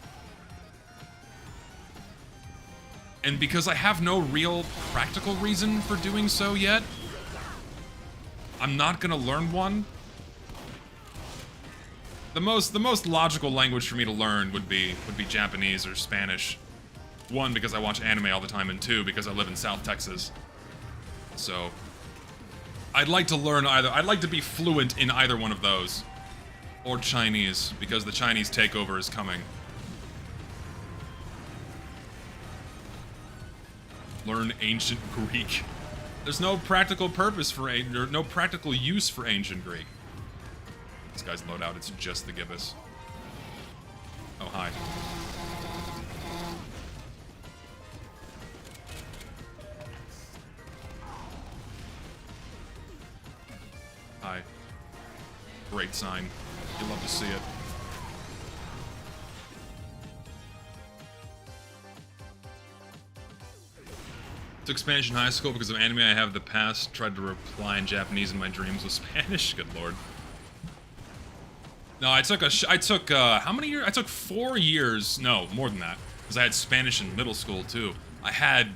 And because I have no real practical reason for doing so yet, I'm not gonna learn one. The most logical language for me to learn would be Japanese or Spanish. One, because I watch anime all the time, and two, because I live in South Texas. So I'd like to learn either. I'd like to be fluent in either one of those. Or Chinese, because the Chinese takeover is coming. Learn ancient Greek. There's no practical purpose for no practical use for ancient Greek. This guy's loadout, it's just the gibbous. Oh, hi. Hi. Great sign. You love to see it. Took Spanish in high school because of anime I have in the past. Tried to reply in Japanese in my dreams with Spanish. Good lord. No, I took how many years? I took 4 years. No, more than that. Because I had Spanish in middle school too. I had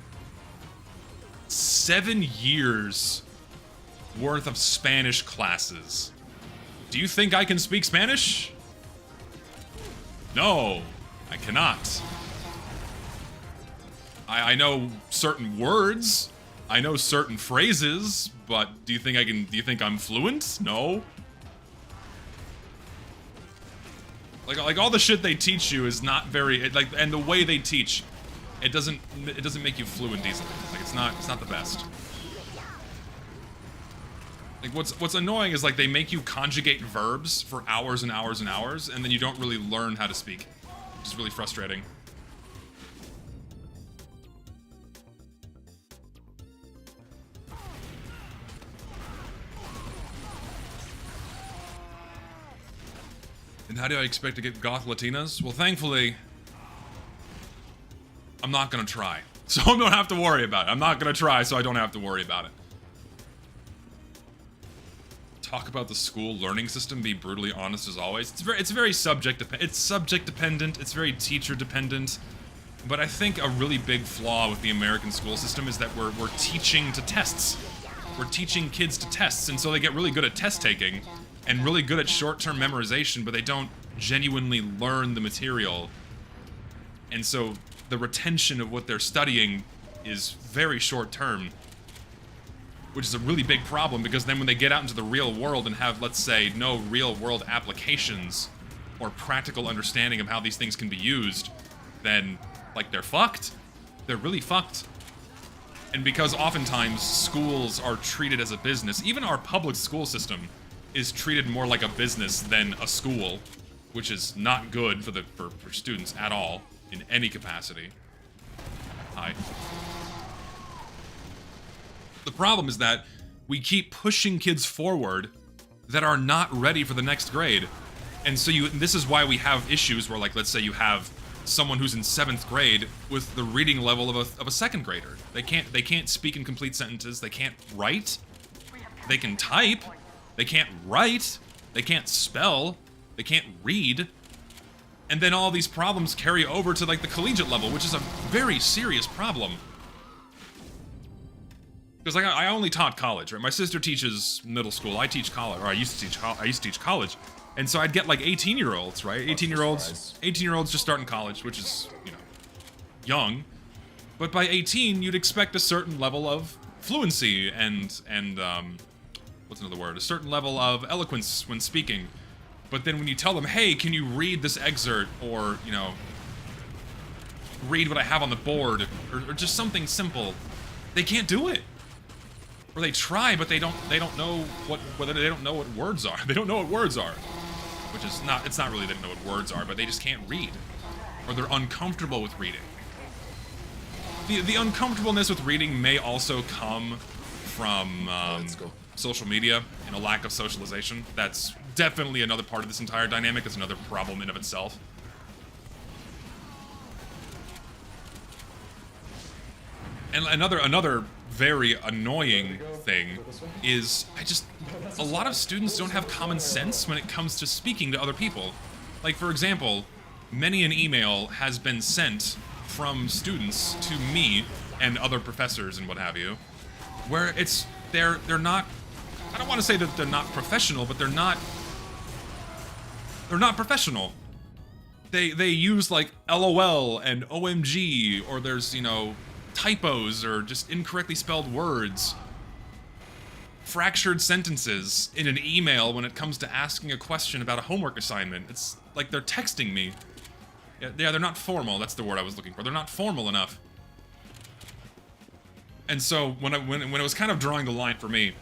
7 years worth of Spanish classes. Do you think I can speak Spanish? No, I cannot. I know certain words, I know certain phrases, but do you think I'm fluent? No. Like all the shit they teach you is not very, and the way they teach, it doesn't make you fluent easily. Like it's not the best. Like what's annoying is like they make you conjugate verbs for hours and hours and hours, and then you don't really learn how to speak. Which is really frustrating. And how do I expect to get goth Latinas? Well, thankfully, I'm not gonna try. So I don't have to worry about it. I'm not gonna try, so I don't have to worry about it. Talk about the school learning system, be brutally honest as always. It's very subject dependent, it's very teacher dependent. But I think a really big flaw with the American school system is that we're teaching to tests. We're teaching kids to tests, and so they get really good at test taking and really good at short-term memorization, but they don't genuinely learn the material. And so the retention of what they're studying is very short-term, which is a really big problem, because then when they get out into the real world and have, let's say, no real-world applications or practical understanding of how these things can be used, then, like, they're fucked. They're really fucked. And because oftentimes schools are treated as a business, even our public school system is treated more like a business than a school, which is not good for students at all, in any capacity. Hi. The problem is that we keep pushing kids forward that are not ready for the next grade. And so this is why we have issues where, like, let's say you have someone who's in 7th grade with the reading level of a 2nd grader. They can't speak in complete sentences, they can't write, they can type, they can't write, they can't spell, they can't read. And then all these problems carry over to, like, the collegiate level, which is a very serious problem. Because, like, I only taught college, right? My sister teaches middle school. I teach college, or I used to teach college, and so I'd get like 18-year-olds, right? 18-year-olds just starting college, which is, you know, young. But by 18, you'd expect a certain level of fluency and what's another word? A certain level of eloquence when speaking. But then when you tell them, hey, can you read this excerpt, or, you know, read what I have on the board, or just something simple, they can't do it. Or they try, but they don't know what words are. They don't know what words are. Which is not, it's not really they don't know what words are, but they just can't read. Or they're uncomfortable with reading. The uncomfortableness with reading may also come from social media and a lack of socialization. That's definitely another part of this entire dynamic. It's another problem in of itself. And another very annoying thing is a lot of students don't have common sense when it comes to speaking to other people. Like, for example, many an email has been sent from students to me and other professors and what have you, where they're not, I don't want to say that they're not professional, but they're not professional. They use, like, LOL and OMG, or there's, you know, typos or just incorrectly spelled words, fractured sentences in an email when it comes to asking a question about a homework assignment. It's like they're texting me. Yeah, they're not formal. That's the word I was looking for. They're not formal enough. And so when it was kind of drawing the line for me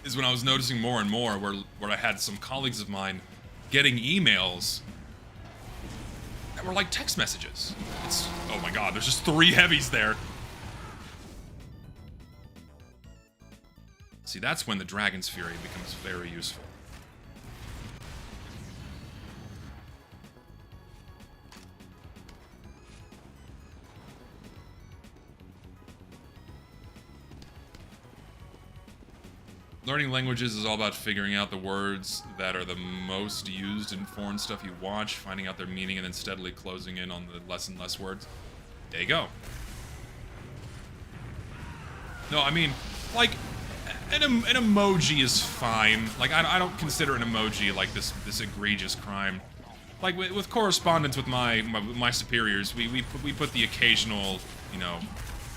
is when I was noticing more and more where I had some colleagues of mine getting emails that were like text messages. It's, oh my god, there's just 3 heavies there. See, that's when the Dragon's Fury becomes very useful. Learning languages is all about figuring out the words that are the most used in foreign stuff you watch, finding out their meaning, and then steadily closing in on the less and less words. There you go. No, I mean, like, an emoji is fine. Like, I don't consider an emoji like this egregious crime. Like, with correspondence with my superiors, we put the occasional, you know,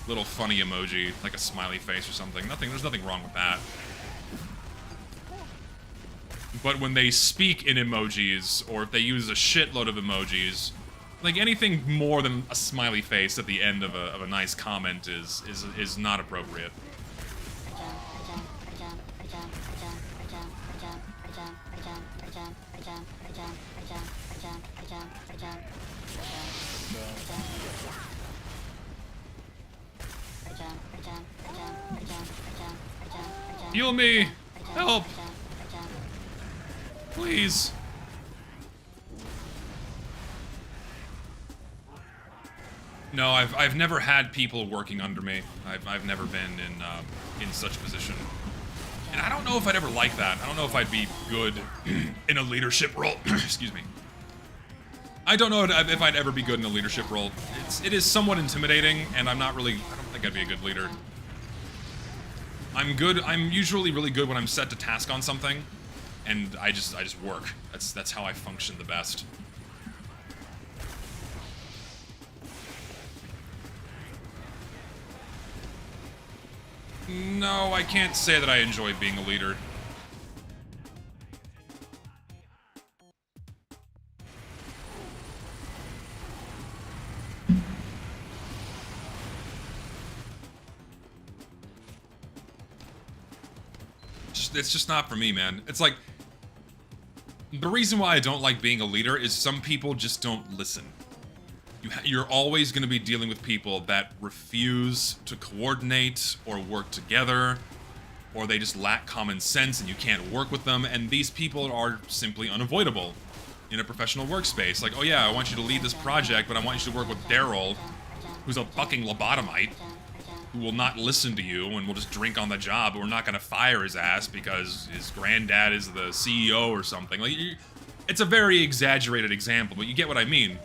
little funny emoji, like a smiley face or something. There's nothing wrong with that. But when they speak in emojis, or if they use a shitload of emojis, like, anything more than a smiley face at the end of a nice comment is not appropriate. Heal me! Help! Please! No, I've never had people working under me. I've never been in such a position. And I don't know if I'd ever like that. I don't know if I'd be good in a leadership role. Excuse me. I don't know if I'd ever be good in a leadership role. It is somewhat intimidating, and I don't think I'd be a good leader. I'm usually really good when I'm set to task on something, and I just work. That's how I function the best. No, I can't say that I enjoy being a leader. It's just not for me, man. It's like, the reason why I don't like being a leader is some people just don't listen. You're always going to be dealing with people that refuse to coordinate or work together, or they just lack common sense and you can't work with them, and these people are simply unavoidable in a professional workspace. Like, oh yeah, I want you to lead this project, but I want you to work with Daryl, who's a fucking lobotomite, who will not listen to you and will just drink on the job, but we're not going to fire his ass because his granddad is the CEO or something. Like, it's a very exaggerated example, but you get what I mean.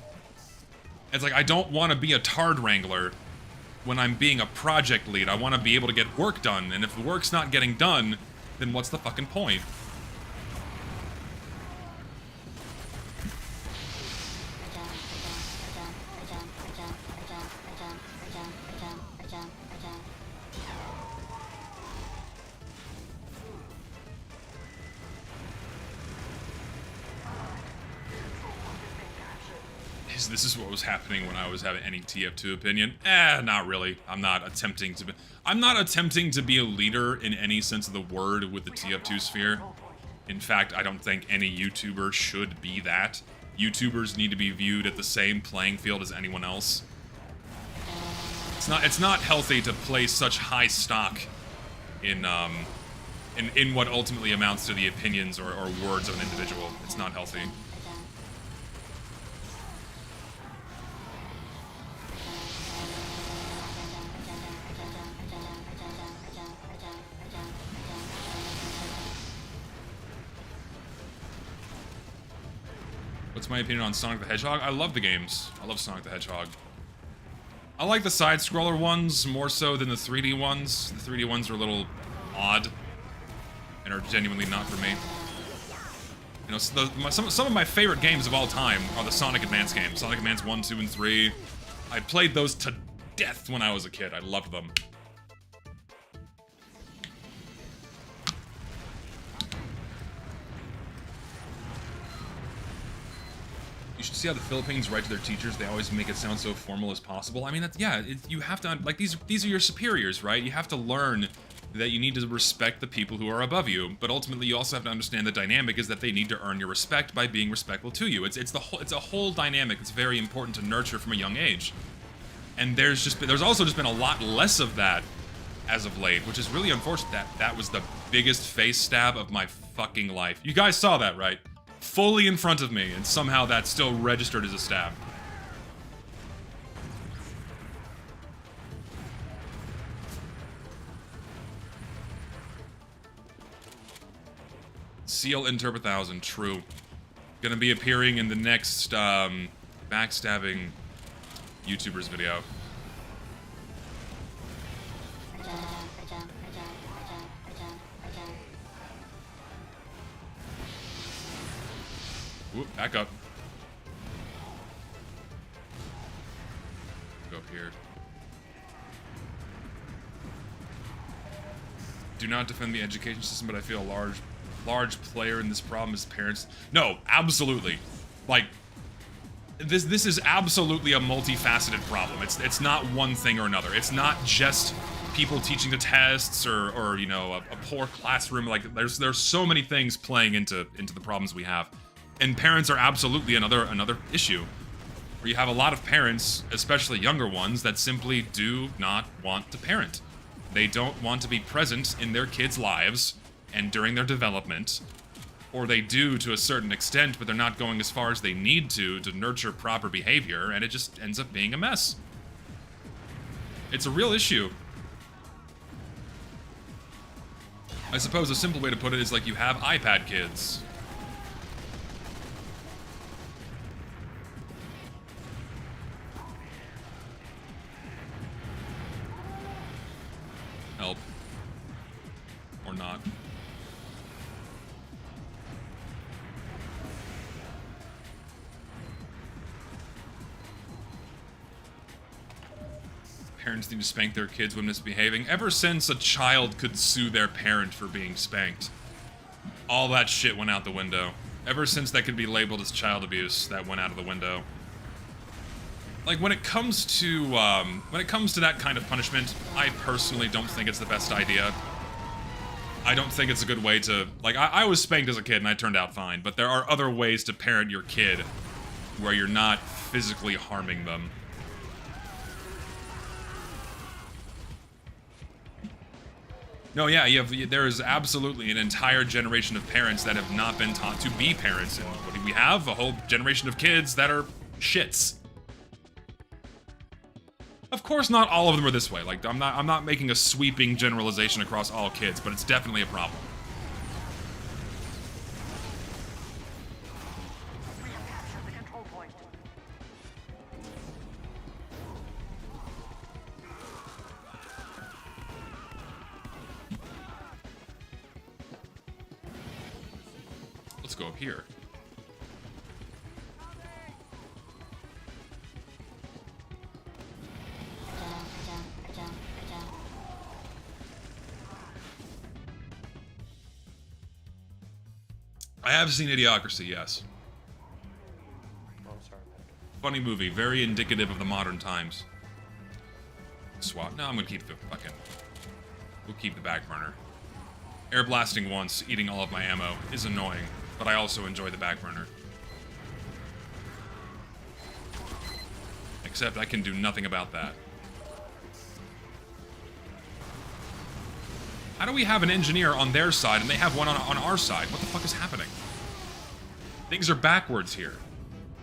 It's like, I don't want to be a tard wrangler when I'm being a project lead. I want to be able to get work done, and if the work's not getting done, then what's the fucking point? This is what was happening when I was having any TF2 opinion. Not really. I'm not attempting to be a leader in any sense of the word with the TF2 sphere. In fact, I don't think any YouTuber should be that. YouTubers need to be viewed at the same playing field as anyone else. It's not healthy to place such high stock in what ultimately amounts to the opinions or words of an individual. It's not healthy. What's my opinion on Sonic the Hedgehog? I love the games. I love Sonic the Hedgehog. I like the side-scroller ones more so than the 3D ones. The 3D ones are a little odd and are genuinely not for me. You know, some of my favorite games of all time are the Sonic Advance games. Sonic Advance 1, 2, and 3. I played those to death when I was a kid. I loved them. You should see how the Philippines write to their teachers. They always make it sound so formal as possible. I mean, you have to, like, these are your superiors, right? You have to learn that you need to respect the people who are above you, but ultimately you also have to understand the dynamic is that they need to earn your respect by being respectful to you. It's a whole dynamic that's very important to nurture from a young age. And there's also just been a lot less of that as of late, which is really unfortunate. That was the biggest face stab of my fucking life. You guys saw that, right? Fully in front of me, and somehow that's still registered as a stab. Seal Interp 1000, true. Gonna be appearing in the next, backstabbing YouTubers video. Whoop, back up. Go up here. Do not defend the education system, but I feel a large player in this problem is parents. No, absolutely. Like, this is absolutely a multifaceted problem. It's not one thing or another. It's not just people teaching the tests or you know, a poor classroom. Like, there's so many things playing into the problems we have. And parents are absolutely another issue. Where you have a lot of parents, especially younger ones, that simply do not want to parent. They don't want to be present in their kids' lives and during their development. Or they do to a certain extent, but they're not going as far as they need to nurture proper behavior, and it just ends up being a mess. It's a real issue. I suppose a simple way to put it is like you have iPad kids. Help. Or not. Parents need to spank their kids when misbehaving. Ever since a child could sue their parent for being spanked, all that shit went out the window. Ever since that could be labeled as child abuse, that went out of the window. Like, when it comes to that kind of punishment, I personally don't think it's the best idea. I don't think it's a good way to... Like, I was spanked as a kid and I turned out fine, but there are other ways to parent your kid where you're not physically harming them. No, yeah, there is absolutely an entire generation of parents that have not been taught to be parents, and what do we have? A whole generation of kids that are shits. Of course, not all of them are this way. Like, I'm not making a sweeping generalization across all kids, but it's definitely a problem. Let's go up here. I have seen Idiocracy, yes. Oh, sorry. Funny movie, very indicative of the modern times. Swap. No, I'm gonna keep the fucking... We'll keep the back burner. Air blasting once, eating all of my ammo, is annoying, but I also enjoy the back burner. Except I can do nothing about that. How do we have an engineer on their side and they have one on our side? What the fuck is happening? Things are backwards here.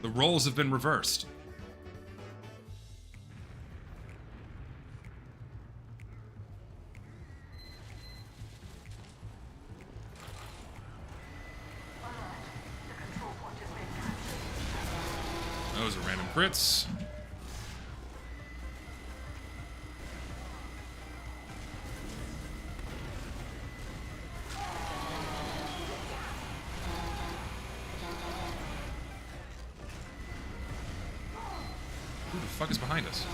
The roles have been reversed. Those are random crits. Who the fuck is behind us?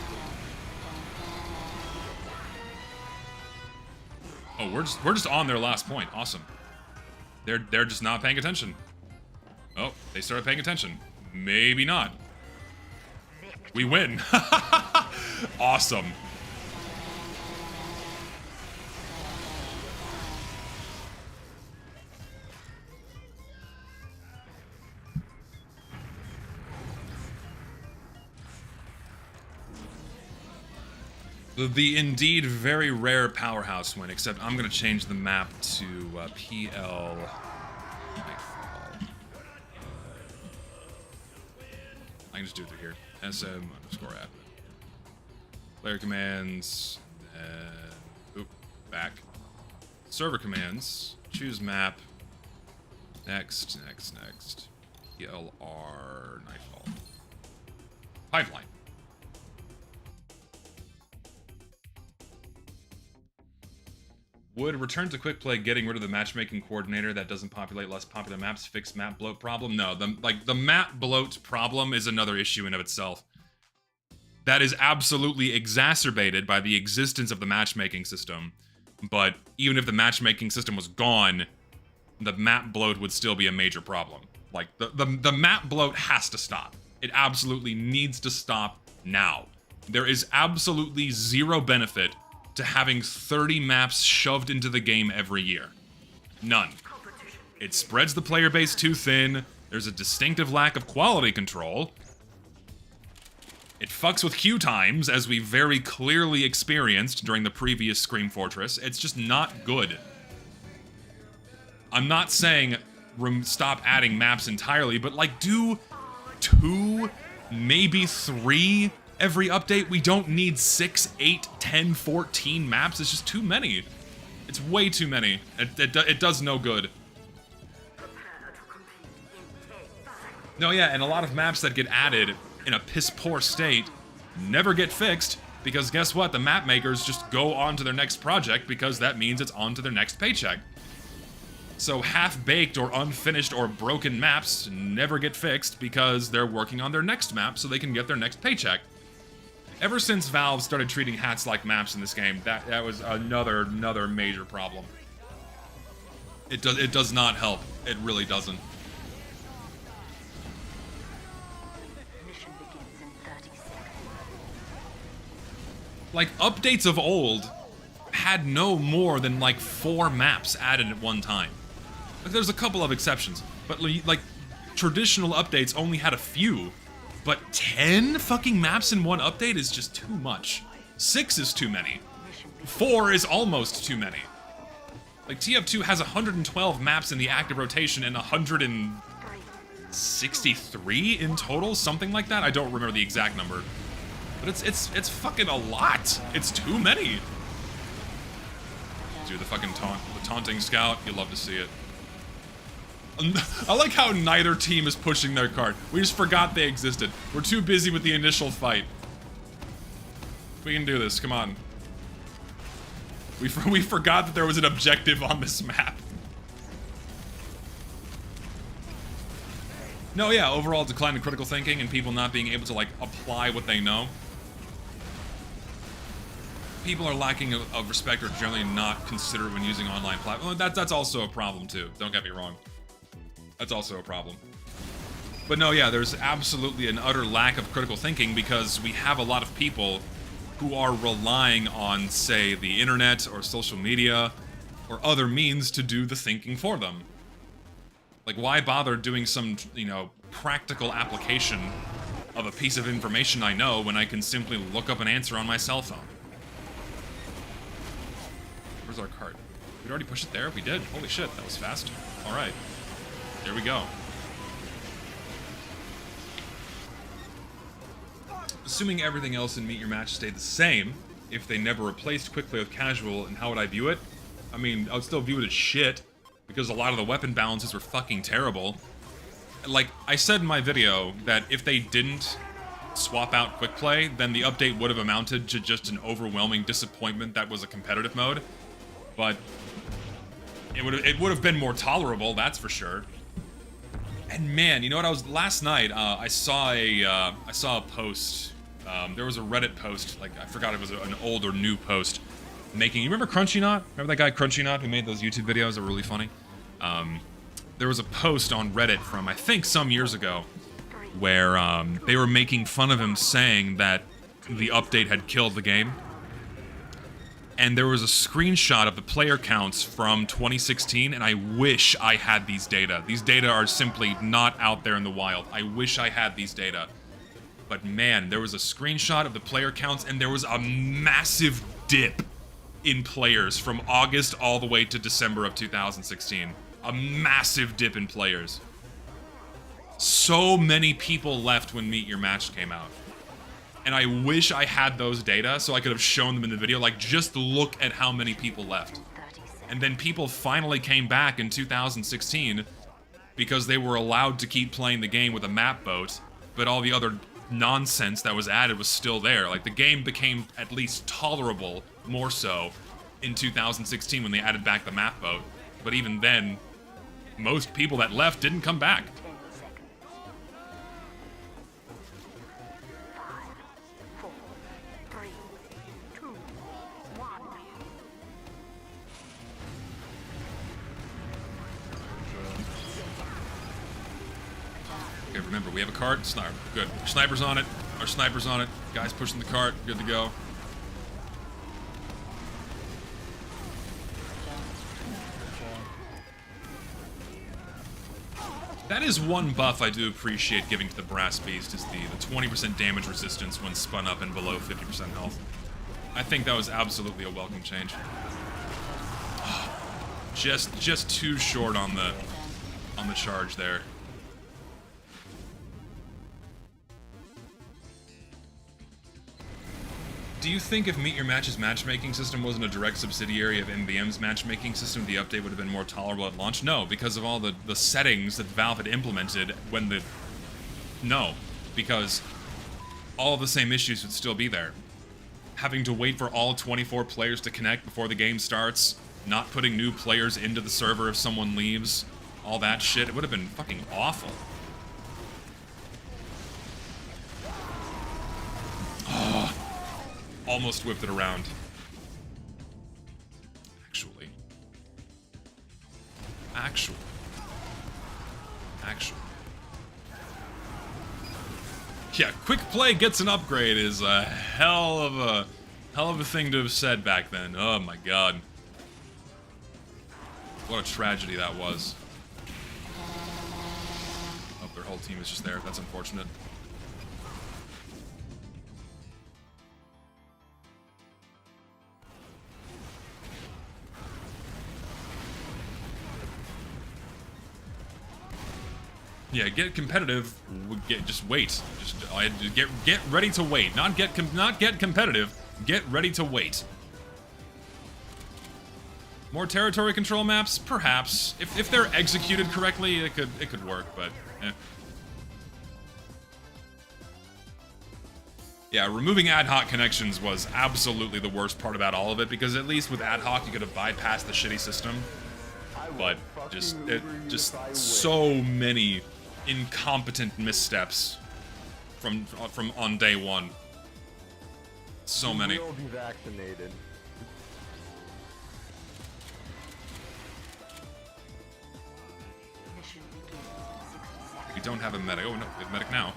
Oh, we're just on their last point. Awesome. They're just not paying attention. Oh, they started paying attention. Maybe not. We win. Awesome. The indeed very rare powerhouse win, except I'm going to change the map to PL Nightfall. I can just do it through here. SM_admin. Player commands, oop, back. Server commands, choose map. Next. PLR Nightfall. Pipeline. Would return to quick play getting rid of the matchmaking coordinator that doesn't populate less popular maps fix map bloat problem? No, the map bloat problem is another issue in of itself. That is absolutely exacerbated by the existence of the matchmaking system. But even if the matchmaking system was gone, the map bloat would still be a major problem. Like, the map bloat has to stop. It absolutely needs to stop now. There is absolutely zero benefit to having 30 maps shoved into the game every year. None. It spreads the player base too thin, there's a distinctive lack of quality control, it fucks with queue times, as we very clearly experienced during the previous Scream Fortress. It's just not good. I'm not saying stop adding maps entirely, but like do 2, maybe 3 every update. We don't need 6, 8, 10, 14 maps. It's just too many. It's way too many. It does no good. No, yeah, and a lot of maps that get added in a piss-poor state never get fixed, because guess what? The map makers just go on to their next project because that means it's on to their next paycheck. So half-baked or unfinished or broken maps never get fixed because they're working on their next map so they can get their next paycheck. Ever since Valve started treating hats like maps in this game, that was another major problem. It does not help. It really doesn't. Mission begins in 30 seconds. Like, updates of old had no more than like 4 maps added at one time. Like, there's a couple of exceptions, but like traditional updates only had a few. But 10 fucking maps in one update is just too much. 6 is too many. 4 is almost too many. Like, TF2 has 112 maps in the active rotation and 163 in total, something like that. I don't remember the exact number. But it's fucking a lot. It's too many. Dude, the fucking taunting scout, you love to see it. I like how neither team is pushing their card. We just forgot they existed. We're too busy with the initial fight. We can do this, come on. We forgot that there was an objective on this map. No, yeah, overall decline in critical thinking and people not being able to, like, apply what they know. People are lacking of respect or generally not considerate when using online platforms. That's also a problem, too. Don't get me wrong. That's also a problem. But no, yeah, there's absolutely an utter lack of critical thinking because we have a lot of people who are relying on, say, the internet or social media or other means to do the thinking for them. Like, why bother doing some, you know, practical application of a piece of information I know when I can simply look up an answer on my cell phone? Where's our cart? Did we already push it there? We did. Holy shit, that was fast. All right. There we go. Assuming everything else in Meet Your Match stayed the same, if they never replaced quick play with casual, and how would I view it? I mean, I would still view it as shit, because a lot of the weapon balances were fucking terrible. Like, I said in my video that if they didn't swap out quick play, then the update would have amounted to just an overwhelming disappointment that was a competitive mode. But it would have been more tolerable, that's for sure. And man, you know what? Last night I saw a post. There was a Reddit post, like I forgot if it was an old or new post, making. You remember Crunchy Knot? Remember that guy Crunchy Knot who made those YouTube videos that were really funny? There was a post on Reddit from I think some years ago, where they were making fun of him, saying that the update had killed the game. And there was a screenshot of the player counts from 2016, and I wish I had these data. These data are simply not out there in the wild. I wish I had these data. But man, there was a screenshot of the player counts, and there was a massive dip in players from August all the way to December of 2016. A massive dip in players. So many people left when Meet Your Match came out. And I wish I had those data so I could have shown them in the video. Like, just look at how many people left. And then people finally came back in 2016 because they were allowed to keep playing the game with a map boat, but all the other nonsense that was added was still there. Like, the game became at least tolerable, more so, in 2016 when they added back the map boat. But even then, most people that left didn't come back. Okay, remember, we have a cart, sniper. Good. Sniper's on it. Our sniper's on it. Guys pushing the cart. Good to go. That is one buff I do appreciate giving to the Brass Beast, is the 20% damage resistance when spun up and below 50% health. I think that was absolutely a welcome change. Just too short on the charge there. Do you think if Meet Your Match's matchmaking system wasn't a direct subsidiary of MVM's matchmaking system, the update would have been more tolerable at launch? No, because of all the settings that Valve had implemented when the... No, because all of the same issues would still be there. Having to wait for all 24 players to connect before the game starts, not putting new players into the server if someone leaves, all that shit, it would have been fucking awful. Oh, almost whipped it around. Actually. Yeah, quick play gets an upgrade is a hell of a thing to have said back then. Oh my god. What a tragedy that was. Oh, their whole team is just there. That's unfortunate. Yeah, get competitive. Just wait. Just get ready to wait. Not get competitive. Get ready to wait. More territory control maps, perhaps. If they're executed correctly, it could work. But yeah, removing ad hoc connections was absolutely the worst part about all of it, because at least with ad hoc you could have bypassed the shitty system. But just so many incompetent missteps from on day one. So many. You will be vaccinated. Mission begins in 60 seconds. We don't have a medic. Oh no, we have a medic now.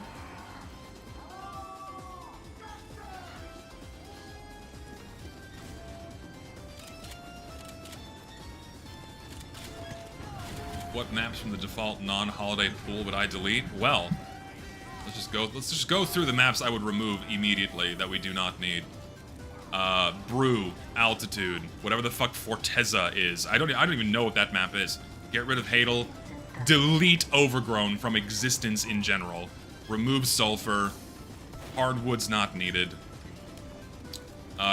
What maps from the default non-holiday pool would I delete? Well, let's just go through the maps I would remove immediately that we do not need. Brew, Altitude, whatever the fuck Forteza is. I don't even know what that map is. Get rid of Hadel. Delete Overgrown from existence in general. Remove Sulfur. Hardwood's not needed.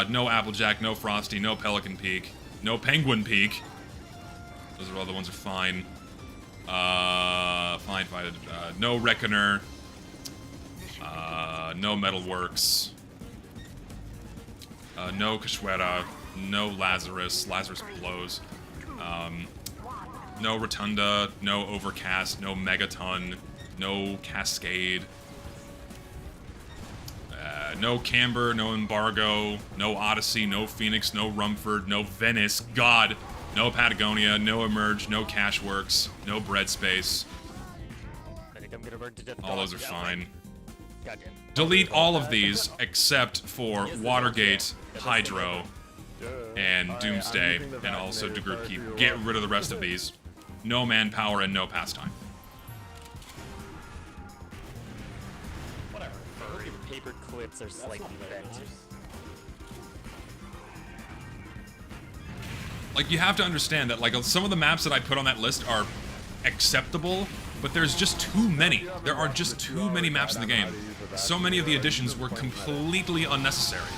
No Applejack, no Frosty, no Pelican Peak, no Penguin Peak. Those are all the ones that are fine. Fine. No Reckoner. No Metalworks. No Kashwera. No Lazarus. Lazarus blows. No Rotunda. No Overcast. No Megaton. No Cascade. No Camber. No Embargo. No Odyssey. No Phoenix. No Rumford. No Venice. God. No Patagonia, no Emerge, no Cashworks, no Bread Space. I think I'm gonna burn to death. All those are fine. Goddamn. Delete all of these except for Watergate, Hydro, and Doomsday, and also Degroup Keep. Get rid of the rest of these. No manpower and no pastime. Whatever. Furry paper clips are slightly bent. Like, you have to understand that, like, some of the maps that I put on that list are acceptable, but there's just too many. There are just too many maps in the game. So many of the additions were completely unnecessary.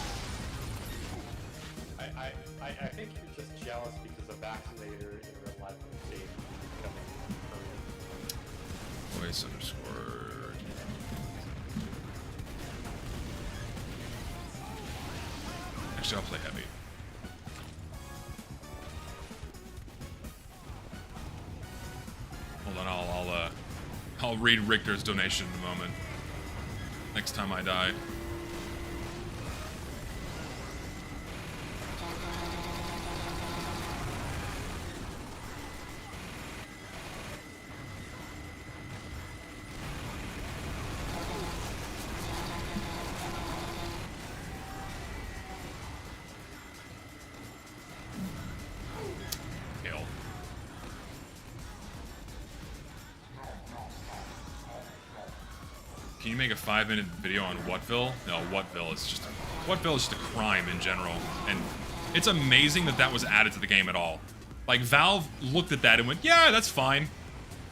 I think you're just jealous because a vaccinator in real life would save becoming Voice underscore. Actually, I'll play heavy. Hold on, I'll read Richter's donation in a moment. Next time I die. Can you make a 5-minute video on Whatville? No, Whatville is just a crime in general, and it's amazing that that was added to the game at all. Like, Valve looked at that and went, yeah, that's fine.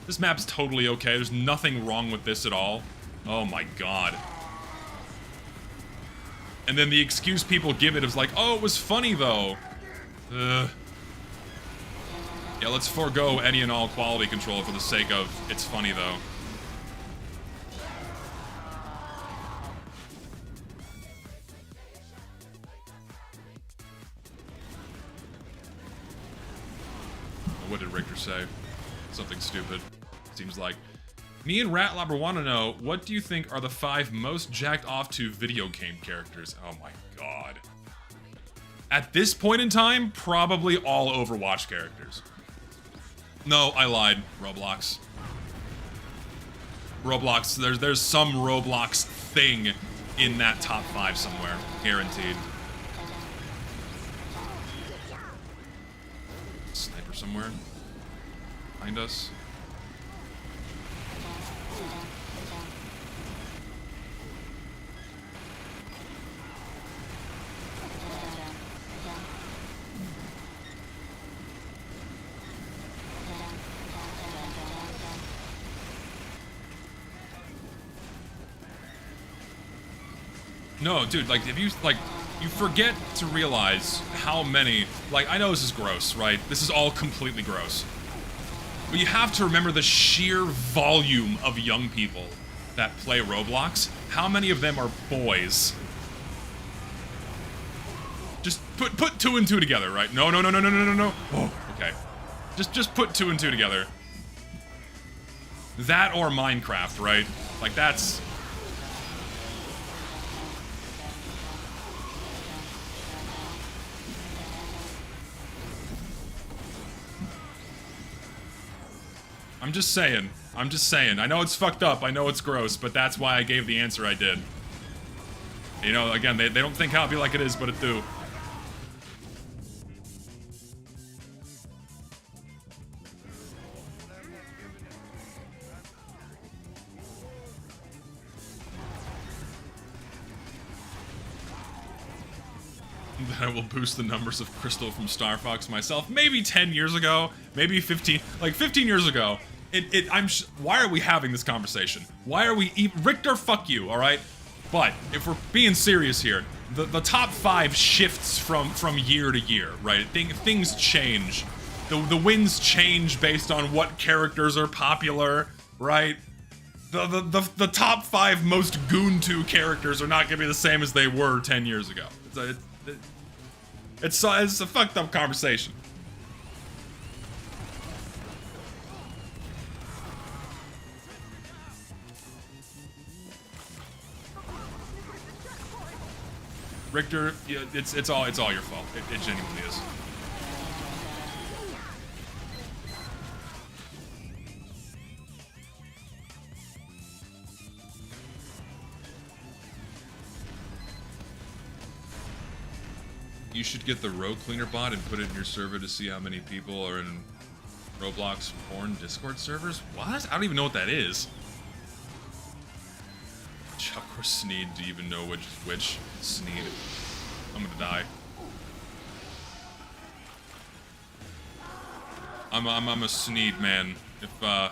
This map's totally okay. There's nothing wrong with this at all. Oh my god. And then the excuse people give it is like, oh, it was funny though. Yeah, let's forego any and all quality control for the sake of it's funny though. What did Richter say? Something stupid. Seems like. Me and Ratlobber want to know, what do you think are the 5 most jacked off to video game characters? Oh my god. At this point in time, probably all Overwatch characters. No, I lied. Roblox. Roblox, there's some Roblox thing in that top 5 somewhere. Guaranteed. Sniper somewhere. Behind us. No, dude, like, if you, like, you forget to realize how many, like, I know this is gross, right? This is all completely gross. But you have to remember the sheer volume of young people that play Roblox. How many of them are boys? Just put 2 and 2 together, right? No. Oh, okay. Just put 2 and 2 together. That or Minecraft, right? Like, that's... I'm just saying. I know it's fucked up, I know it's gross, but that's why I gave the answer I did. You know, again, they don't think how it be like it is, but it do. That I will boost the numbers of Crystal from Star Fox myself. Maybe 10 years ago, maybe 15, like 15 years ago. Why are we having this conversation? Why are we Richter, fuck you, alright? But, if we're being serious here, the top 5 shifts from year to year, right? Things change. The wins change based on what characters are popular, right? The top 5 most goon-to characters are not gonna be the same as they were 10 years ago. It's a fucked up conversation. Richter, it's all your fault. It genuinely is. You should get the road cleaner bot and put it in your server to see how many people are in Roblox porn Discord servers? What? I don't even know what that is. Chuck or Sneed, do you even know which is which? Sneed. I'm gonna die. I'm a Sneed man. Because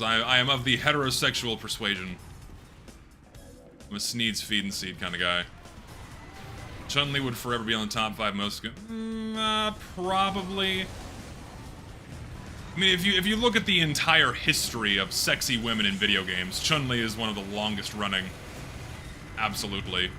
I am of the heterosexual persuasion. I'm a Sneed's feed and seed kind of guy. Chun-Li would forever be on the top 5 most probably. I mean, if you look at the entire history of sexy women in video games, Chun-Li is one of the longest running. Absolutely.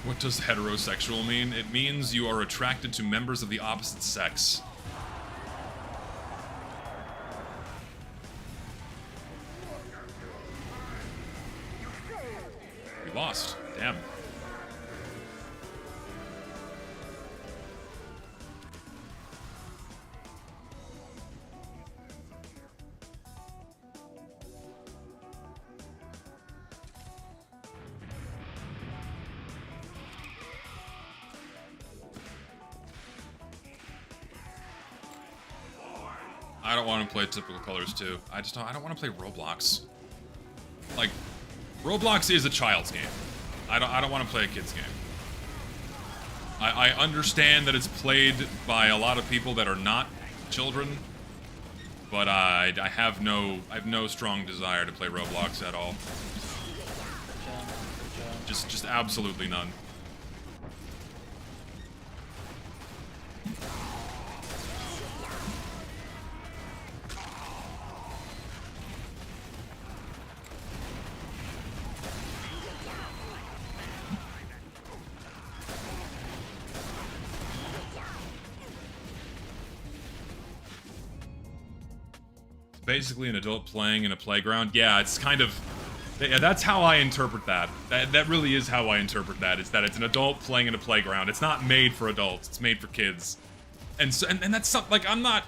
What does heterosexual mean? It means you are attracted to members of the opposite sex. We lost. Damn. I don't want to play Typical Colors 2. I don't want to play Roblox. Like, Roblox is a child's game. I don't want to play a kid's game. I understand that it's played by a lot of people that are not children, but I have no strong desire to play Roblox at all. Just absolutely none. Basically an adult playing in a playground. Yeah, it's kind of... Yeah, that's how I interpret that. That really is how I interpret that, is that it's an adult playing in a playground. It's not made for adults, it's made for kids. And so, and that's something, like, I'm not...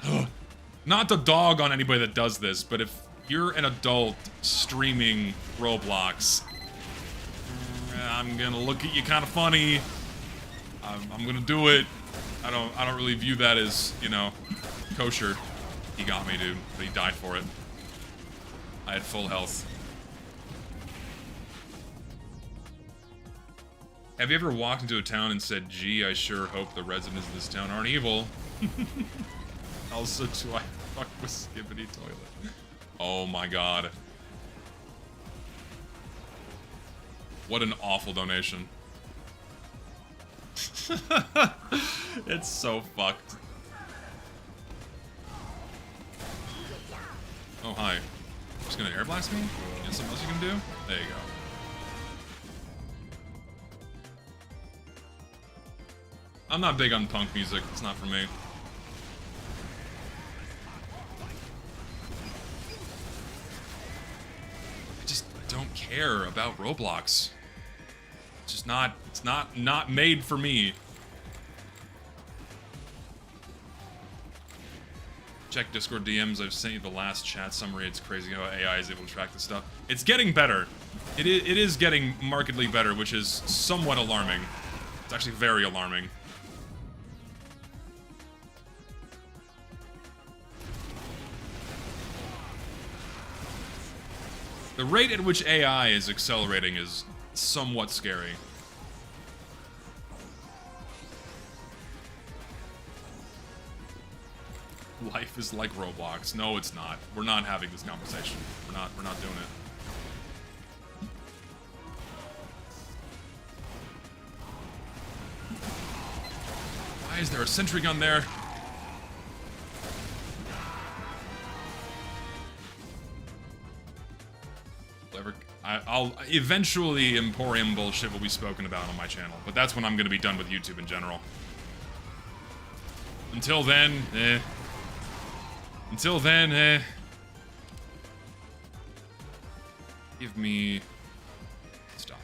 not to dog on anybody that does this, but if you're an adult streaming Roblox, I'm gonna look at you kind of funny. I'm gonna do it. I don't really view that as, you know, kosher. He got me, dude, but he died for it. I had full health. Have you ever walked into a town and said, gee, I sure hope the residents of this town aren't evil? Also, do I fuck with Skibbity Toilet? Oh my god. What an awful donation. It's so fucked. Oh, hi. Just gonna air blast me? You got something else you can do? There you go. I'm not big on punk music. It's not for me. I just don't care about Roblox. It's just not... It's not made for me. Check Discord DMs. I've sent you the last chat summary. It's crazy how AI is able to track this stuff. It's getting better. It is getting markedly better, which is somewhat alarming. It's actually very alarming. The rate at which AI is accelerating is somewhat scary. Life is like Roblox. No, it's not. We're not having this conversation. We're not doing it. Why is there a sentry gun there? I'll eventually Emporium bullshit will be spoken about on my channel, but that's when I'm gonna be done with YouTube in general. Until then, eh. Until then, eh. Give me stock.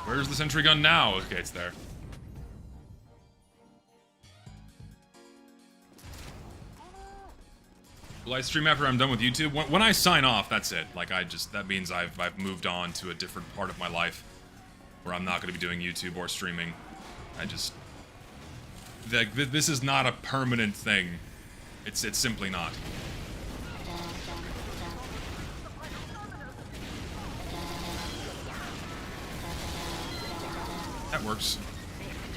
Where's the sentry gun now? Okay, it's there. Will I stream after I'm done with YouTube? When I sign off, that's it. Like, that means I've moved on to a different part of my life where I'm not going to be doing YouTube or streaming. This is not a permanent thing. It's simply not. That works.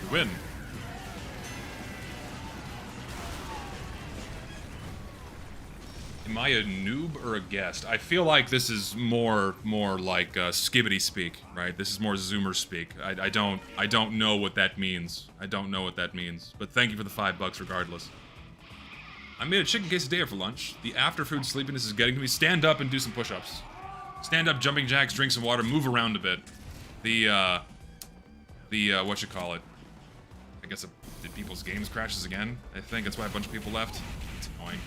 We win. Am I a noob or a guest? I feel like this is more like skibbity speak, right? This is more Zoomer speak. I don't know what that means. I don't know what that means. But thank you for the $5 regardless. I made a chicken quesadilla for lunch. The after-food sleepiness is getting to me. Stand up and do some push-ups. Stand up, jumping jacks, drink some water, move around a bit. What you call it? I guess did people's games crashes again? I think that's why a bunch of people left. It's annoying.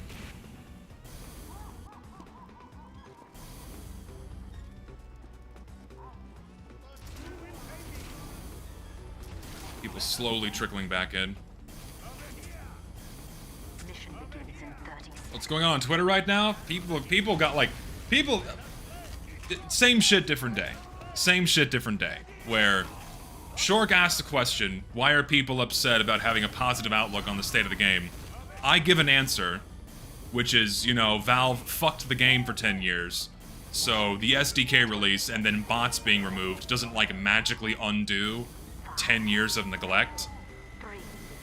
People slowly trickling back in. Mission begins in 30 seconds. What's going on Twitter right now? People got like... Same shit, different day. Same shit, different day. where Shork asked a question, why are people upset about having a positive outlook on the state of the game? I give an answer, which is, you know, Valve fucked the game for 10 years. So the SDK release and then bots being removed doesn't, like, magically undo 10 years of neglect.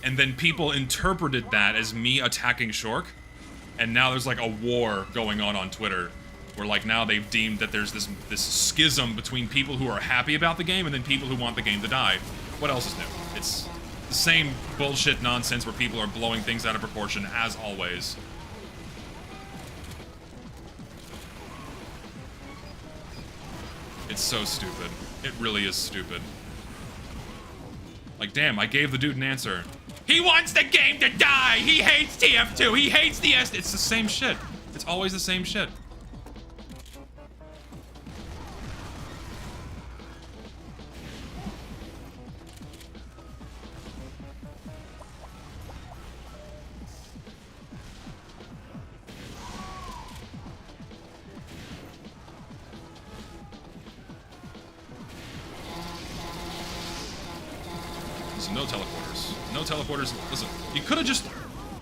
And then people interpreted that as me attacking Shork, and now there's, like, a war going on Twitter, where, like, now they've deemed that there's this schism between people who are happy about the game and then people who want the game to die. What else is new? It's the same bullshit nonsense where people are blowing things out of proportion, as always. It's so stupid. It really is stupid. Like, damn, I gave the dude an answer. He wants the game to die! He hates TF2! He hates the S... It's the same shit. It's always the same shit. So no teleporters. No teleporters. Listen, you could have just...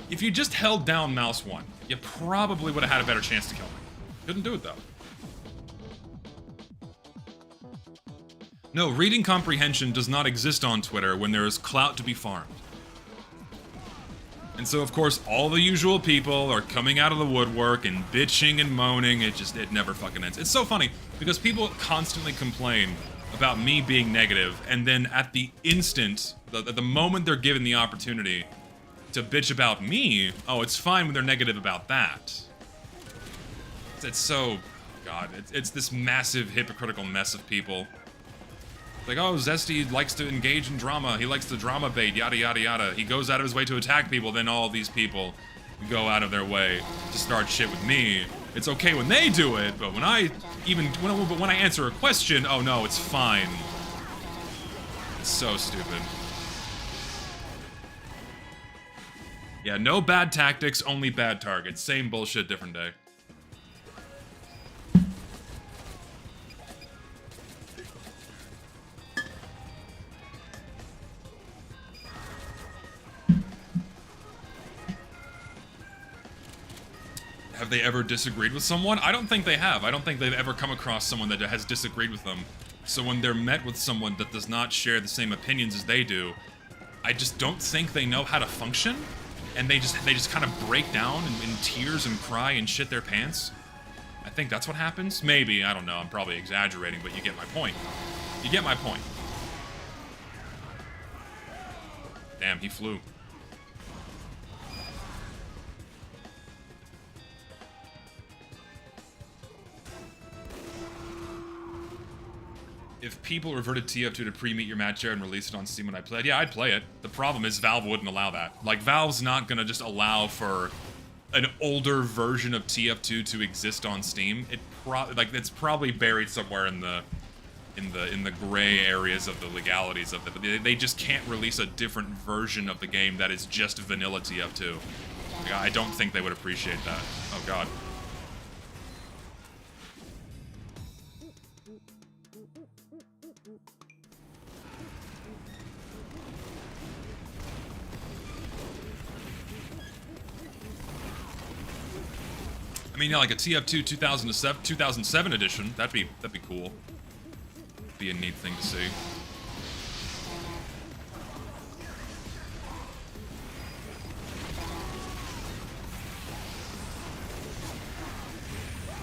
If you just held down mouse 1, you probably would have had a better chance to kill me. Couldn't do it, though. No, reading comprehension does not exist on Twitter when there is clout to be farmed. And so, of course, all the usual people are coming out of the woodwork and bitching and moaning. It never fucking ends. It's so funny, because people constantly complain about me being negative, and then at the instant, the moment they're given the opportunity to bitch about me, oh, it's fine when they're negative about that. It's so... God, it's this massive hypocritical mess of people. Like, oh, Zesty likes to engage in drama, he likes to drama bait, yada yada yada. He goes out of his way to attack people, then all these people go out of their way to start shit with me. It's okay when they do it, but when I answer a question, oh no, it's fine. It's so stupid. Yeah, no bad tactics, only bad targets. Same bullshit, different day. Have they ever disagreed with someone? I don't think they have. I don't think they've ever come across someone that has disagreed with them. So when they're met with someone that does not share the same opinions as they do, I just don't think they know how to function, and they just kind of break down in tears and cry and shit their pants. I think that's what happens. Maybe, I don't know. I'm probably exaggerating, but you get my point. You get my point. Damn, he flew. If people reverted TF2 to pre-meet your match share and release it on Steam when I played, yeah, I'd play it. The problem is Valve wouldn't allow that. Like, Valve's not gonna just allow for an older version of TF2 to exist on Steam. It's probably buried somewhere in the gray areas of the legalities of it. But they just can't release a different version of the game that is just vanilla TF2. Like, I don't think they would appreciate that. Oh god. I mean, yeah, like a TF2 2007 edition. That'd be cool. Be a neat thing to see.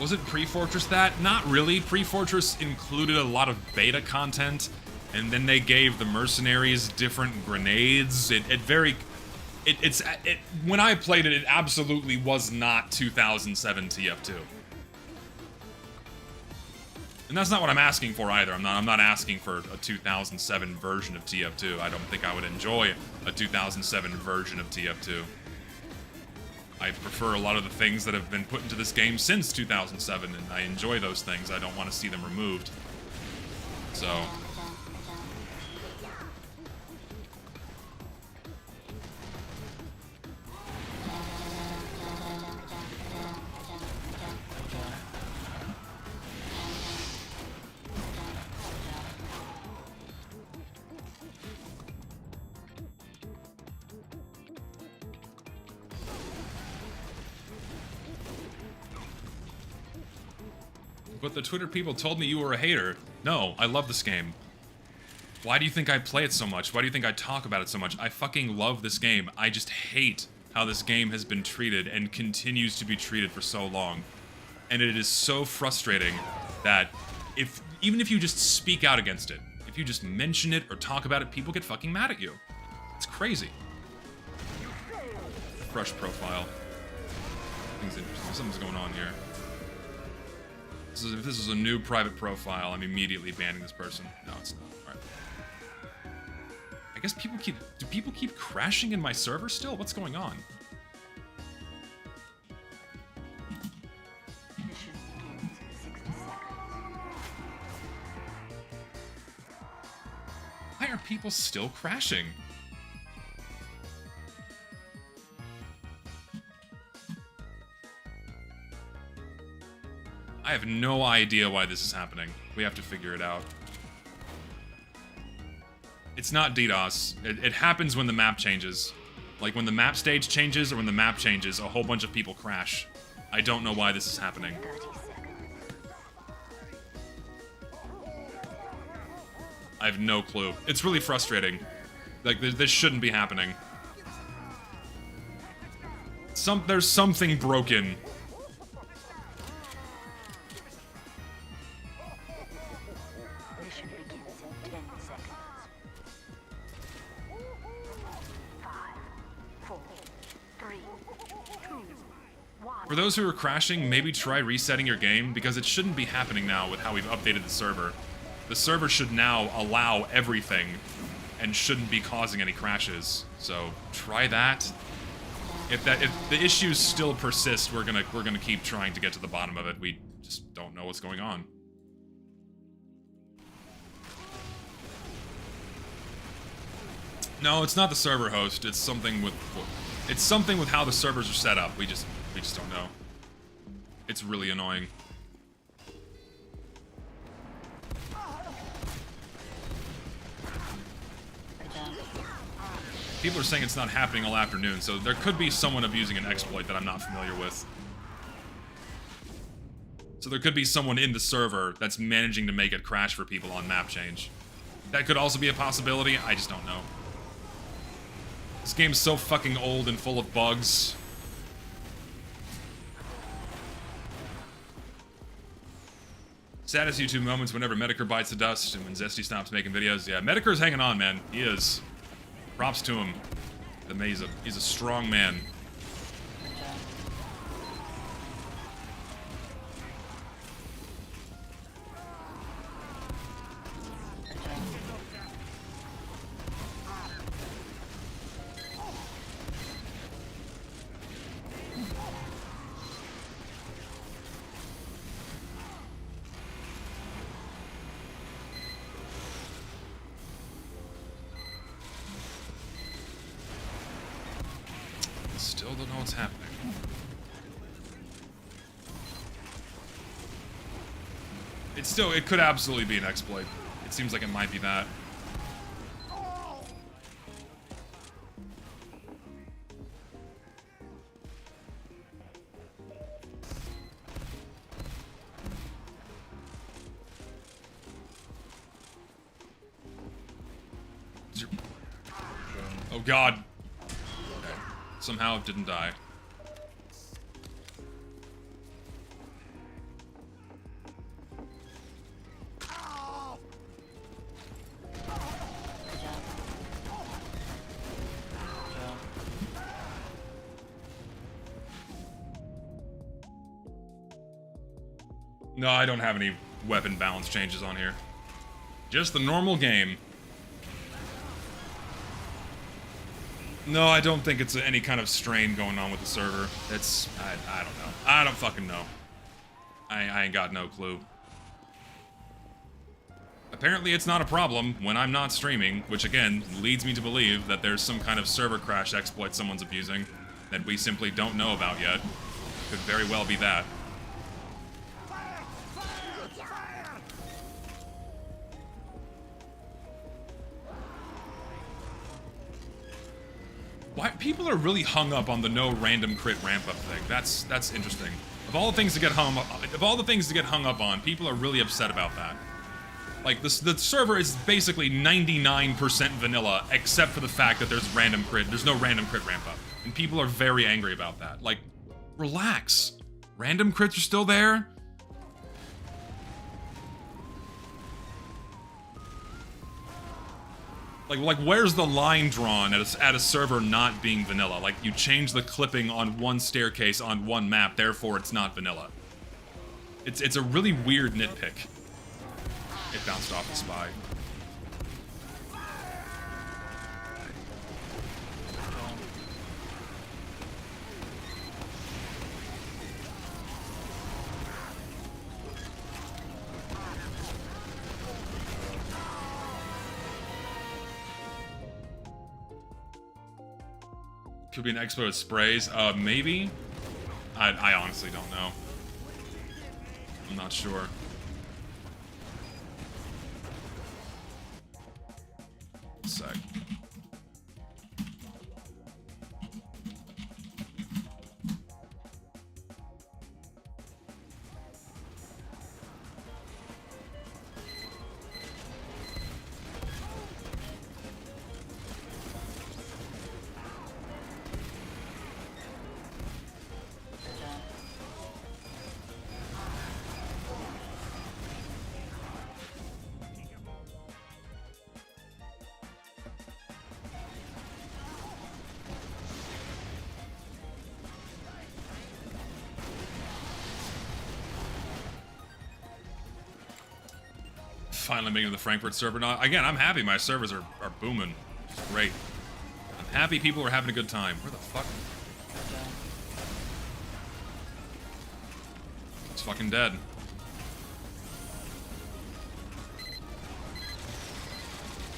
Was it Pre-Fortress that? Not really. Pre-Fortress included a lot of beta content, and then they gave the mercenaries different grenades. When I played it, it absolutely was not 2007 TF2. And that's not what I'm asking for either. I'm not asking for a 2007 version of TF2. I don't think I would enjoy a 2007 version of TF2. I prefer a lot of the things that have been put into this game since 2007, and I enjoy those things. I don't want to see them removed. So... But the Twitter people told me you were a hater. No, I love this game. Why do you think I play it so much? Why do you think I talk about it so much? I fucking love this game. I just hate how this game has been treated and continues to be treated for so long. And it is so frustrating that even if you just speak out against it, if you just mention it or talk about it, people get fucking mad at you. It's crazy. Fresh profile. Things interesting. Something's going on here. If this is a new private profile, I'm immediately banning this person. No, it's not. All right. I guess do people keep crashing in my server still? What's going on? Mission begins in 60 seconds. Why are people still crashing? I have no idea why this is happening. We have to figure it out. It's not DDoS. It happens when the map changes. Like when the map stage changes or when the map changes, a whole bunch of people crash. I don't know why this is happening. 30 seconds. I have no clue. It's really frustrating. Like, this shouldn't be happening. There's something broken. Mission begins in 10 seconds. 5, 4, 3, 2, 1. For those who are crashing, maybe try resetting your game, because it shouldn't be happening now with how we've updated the server. The server should now allow everything and shouldn't be causing any crashes. So try that. If the issues still persist, we're gonna keep trying to get to the bottom of it. We just don't know what's going on. No, it's not the server host. It's something with how the servers are set up. We just don't know. It's really annoying. People are saying it's not happening all afternoon, so there could be someone abusing an exploit that I'm not familiar with. So there could be someone in the server that's managing to make it crash for people on map change. That could also be a possibility. I just don't know. This game's so fucking old and full of bugs. Saddest YouTube moments whenever Medicare bites the dust and when Zesty stops making videos. Yeah, Medicare's hanging on, man. He is. Props to him. He's a strong man. Still don't know what's happening. It could absolutely be an exploit. It seems like it might be that. Oh god. Somehow it didn't die. No, I don't have any weapon balance changes on here. Just the normal game. No, I don't think it's any kind of strain going on with the server. It's... I don't know. I don't fucking know. I ain't got no clue. Apparently it's not a problem when I'm not streaming, which again, leads me to believe that there's some kind of server crash exploit someone's abusing that we simply don't know about yet. Could very well be that. Why people are really hung up on the no random crit ramp up thing. That's interesting. Of all the things to get hung up on, people are really upset about that. Like, the server is basically 99% vanilla, except for the fact that there's no random crit ramp up. And people are very angry about that. Like, relax. Random crits are still there? Like, where's the line drawn at a server not being vanilla? Like, you change the clipping on one staircase on one map, therefore it's not vanilla. It's a really weird nitpick. It bounced off the spy. Could be an expo with sprays. Maybe? I honestly don't know. I'm not sure. Sec. Finally making the Frankfurt server. Now, again, I'm happy my servers are booming. It's great. I'm happy people are having a good time. Where the fuck? It's fucking dead.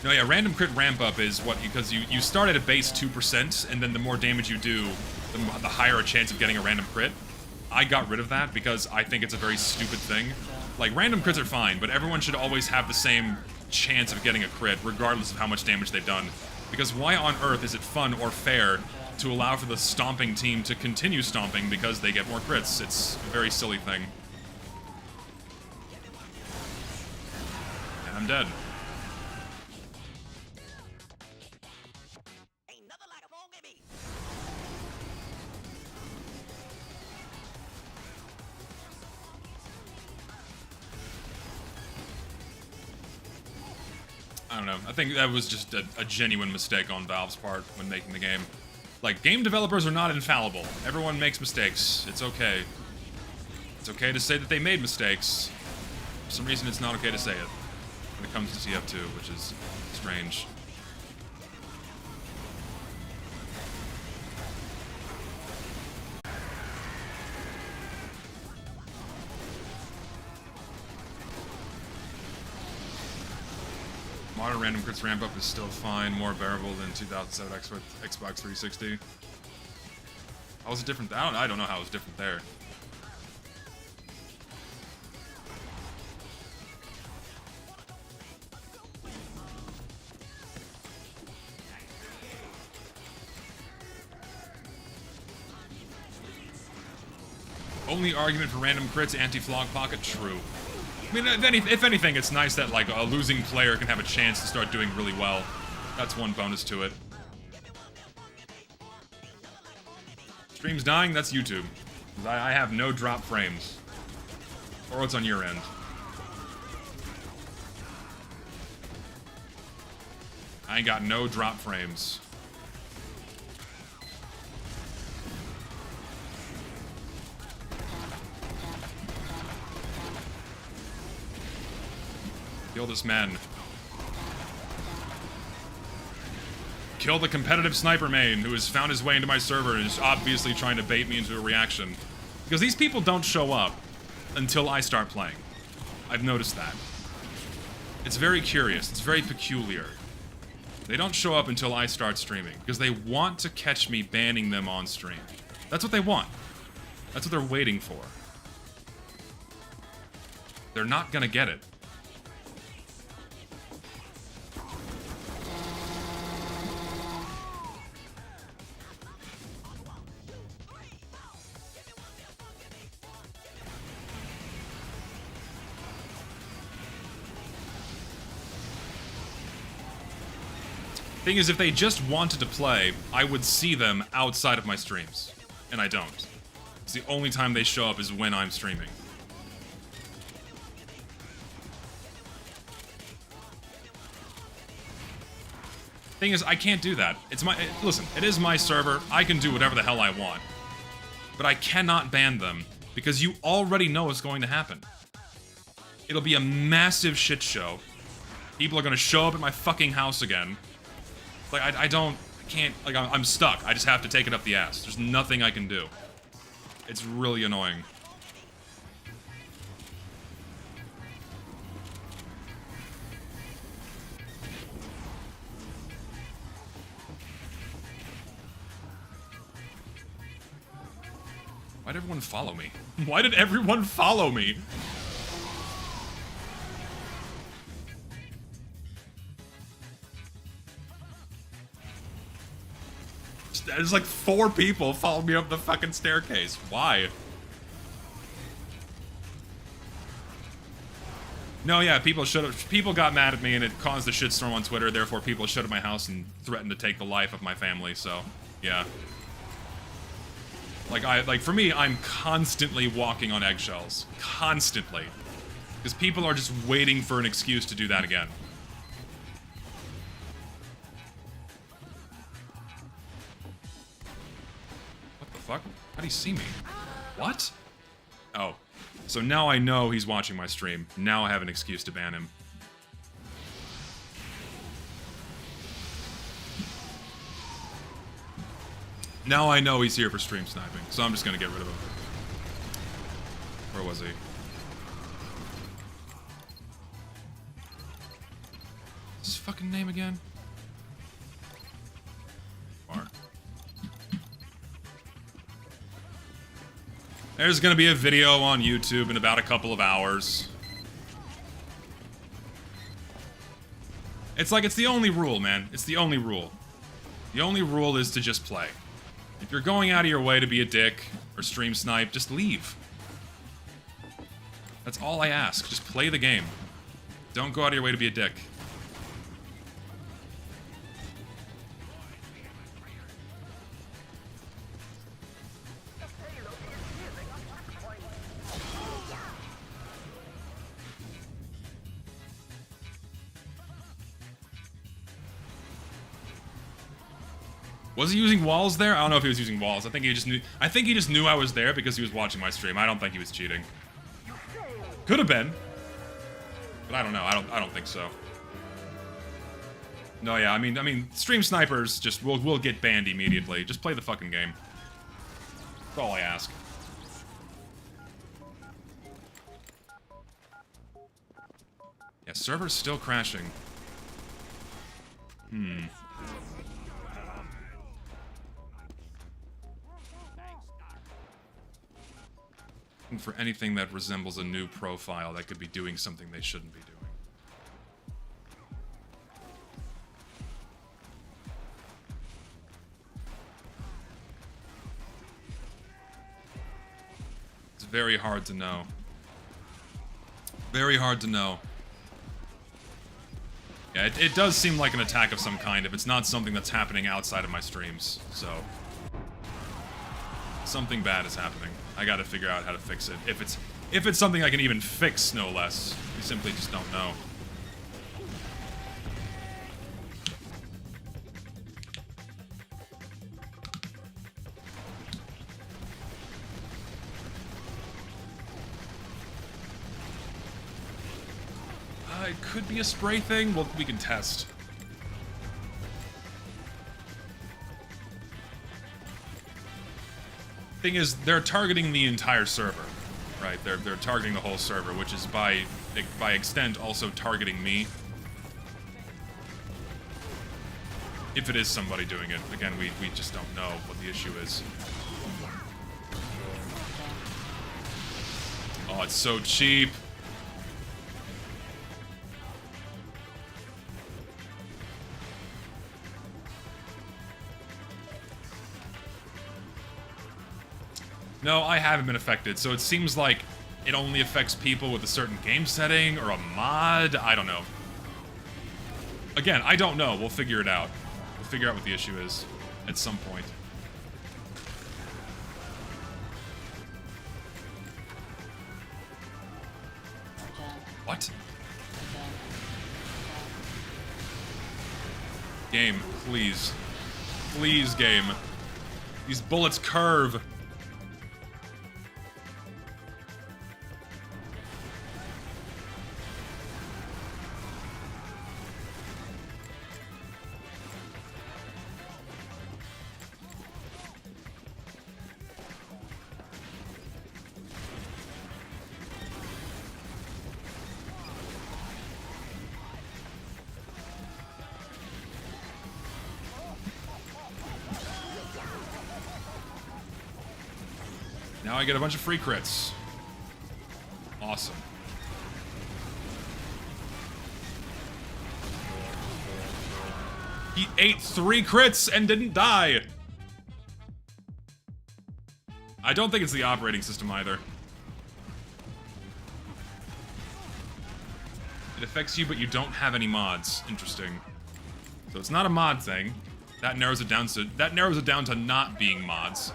No, yeah, random crit ramp up is what, because you start at a base 2%, and then the more damage you do, the higher a chance of getting a random crit. I got rid of that because I think it's a very stupid thing. Like, random crits are fine, but everyone should always have the same chance of getting a crit, regardless of how much damage they've done. Because why on earth is it fun or fair to allow for the stomping team to continue stomping because they get more crits? It's a very silly thing. And I'm dead. I don't know. I think that was just a genuine mistake on Valve's part when making the game. Like, game developers are not infallible. Everyone makes mistakes. It's okay. It's okay to say that they made mistakes. For some reason, it's not okay to say it when it comes to TF2, which is strange. Modern random crits ramp up is still fine, more bearable than 2007 Xbox 360. How was it different? I don't know how it was different there. Only argument for random crits, anti-flog pocket, true. I mean, if anything, it's nice that, like, a losing player can have a chance to start doing really well. That's one bonus to it. Stream's dying? That's YouTube. I have no drop frames. Or it's on your end. I ain't got no drop frames. Kill this man. Kill the competitive sniper main who has found his way into my server and is obviously trying to bait me into a reaction. Because these people don't show up until I start playing. I've noticed that. It's very curious. It's very peculiar. They don't show up until I start streaming because they want to catch me banning them on stream. That's what they want. That's what they're waiting for. They're not gonna get it. Thing is, if they just wanted to play, I would see them outside of my streams. And I don't. It's the only time they show up is when I'm streaming. Thing is, I can't do that. It's my... Listen, it is my server. I can do whatever the hell I want. But I cannot ban them, because you already know what's going to happen. It'll be a massive shit show. People are gonna show up at my fucking house again. Like, I can't, like, I'm stuck. I just have to take it up the ass. There's nothing I can do. It's really annoying. Why did everyone follow me? Why did everyone follow me? There's like 4 people following me up the fucking staircase. Why? No, yeah, people got mad at me and it caused a shitstorm on Twitter, therefore people showed up at my house and threatened to take the life of my family, so, yeah. Like, for me, I'm constantly walking on eggshells. Constantly. Because people are just waiting for an excuse to do that again. What the fuck? How'd he see me? What? Oh. So now I know he's watching my stream. Now I have an excuse to ban him. Now I know he's here for stream sniping, so I'm just gonna get rid of him. Where was he? What's his fucking name again? Mark. There's gonna be a video on YouTube in about a couple of hours. It's like, it's the only rule, man. It's the only rule. The only rule is to just play. If you're going out of your way to be a dick or stream snipe, just leave. That's all I ask. Just play the game. Don't go out of your way to be a dick. Was he using walls there? I don't know if he was using walls. I think he just knew I was there because he was watching my stream. I don't think he was cheating. Could have been. But I don't know. I don't think so. No, yeah, I mean stream snipers just will get banned immediately. Just play the fucking game. That's all I ask. Yeah, server's still crashing. For anything that resembles a new profile that could be doing something they shouldn't be doing. It's very hard to know. Very hard to know. Yeah, it does seem like an attack of some kind if it's not something that's happening outside of my streams, so... Something bad is happening. I gotta figure out how to fix it. If it's something I can even fix, no less. We simply just don't know. It could be a spray thing. Well, we can test. Thing is, they're targeting the entire server, right? They're targeting the whole server, which is by extent also targeting me. If it is somebody doing it, again, we just don't know what the issue is. Oh, it's so cheap. No, I haven't been affected, so it seems like it only affects people with a certain game setting or a mod. I don't know. Again, I don't know. We'll figure it out. We'll figure out what the issue is at some point. What? Game, please. Please, game. These bullets curve. Now I get a bunch of free crits. Awesome. He ate 3 crits and didn't die. I don't think it's the operating system either. It affects you, but you don't have any mods. Interesting. So it's not a mod thing. That narrows it down to not being mods.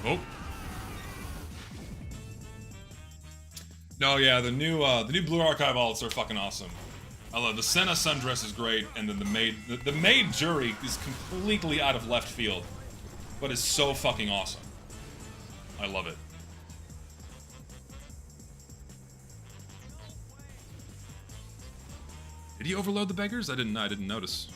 Oh. No, yeah, the new Blue Archive alts are fucking awesome. I love the Senna sundress is great, and then the maid jury is completely out of left field, but is so fucking awesome. I love it. Did he overload the beggars? I didn't notice.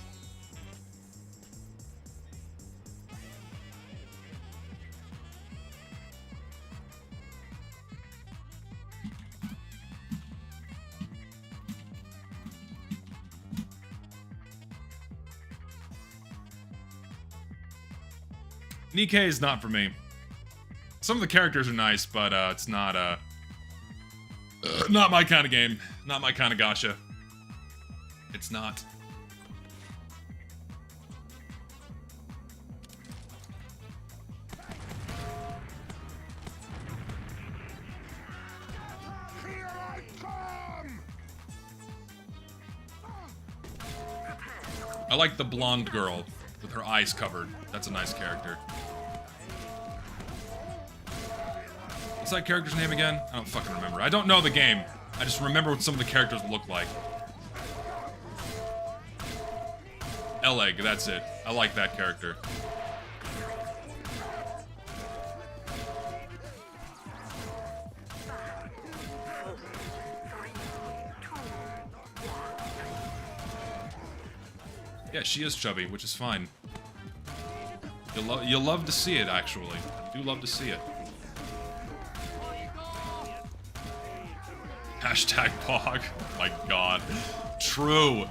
Nikkei is not for me. Some of the characters are nice, but it's not my kind of game. Not my kind of gacha. It's not. Here I come! I like the blonde girl with her eyes covered. That's a nice character. What's that character's name again? I don't fucking remember. I don't know the game. I just remember what some of the characters look like. Eleg, that's it. I like that character. Yeah, she is chubby, which is fine. You'll love to see it, actually. I do love to see it. Hashtag Pog. Oh my god. True.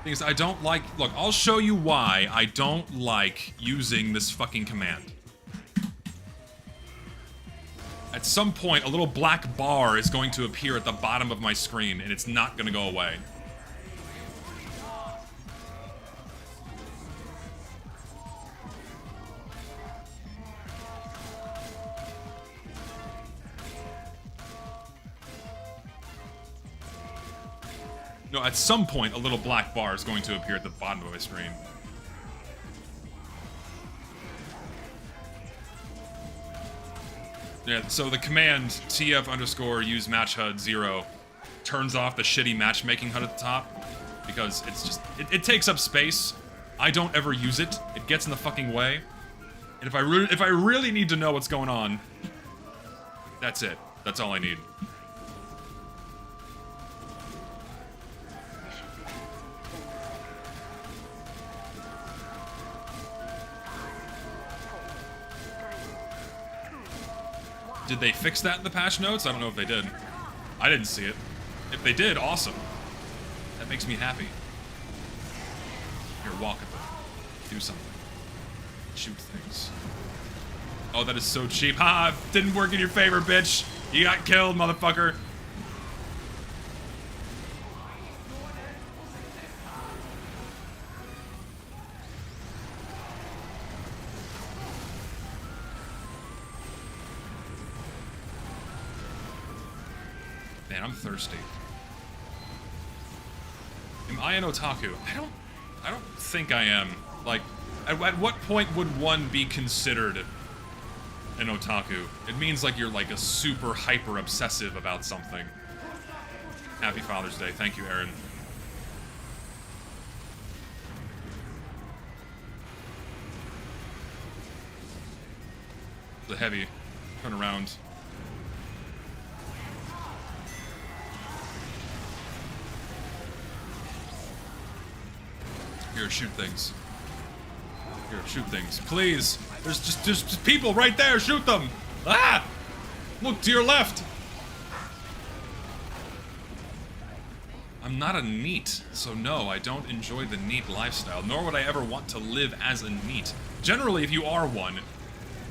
Thing is, I don't like... Look, I'll show you why I don't like using this fucking command. At some point, a little black bar is going to appear at the bottom of my screen, and it's not going to go away. No, at some point, a little black bar is going to appear at the bottom of my screen. Yeah, so the command TF_use match HUD 0 turns off the shitty matchmaking HUD at the top because it's just, it takes up space. I don't ever use it. It gets in the fucking way. And if I really need to know what's going on, that's it. That's all I need. Did they fix that in the patch notes? I don't know if they did. I didn't see it. If they did, awesome. That makes me happy. Here, walk at them. Do something. Shoot things. Oh, that is so cheap. Ha! Didn't work in your favor, bitch! You got killed, motherfucker! Man, I'm thirsty. Am I an otaku? I don't think I am. Like, at what point would one be considered an otaku? It means like you're like a super hyper obsessive about something. Happy Father's Day. Thank you, Aaron. The heavy. Turn around. Here, shoot things. Here, shoot things. Please! There's just people right there! Shoot them! Ah! Look to your left! I'm not a NEET, so no, I don't enjoy the NEET lifestyle, nor would I ever want to live as a NEET. Generally, if you are one,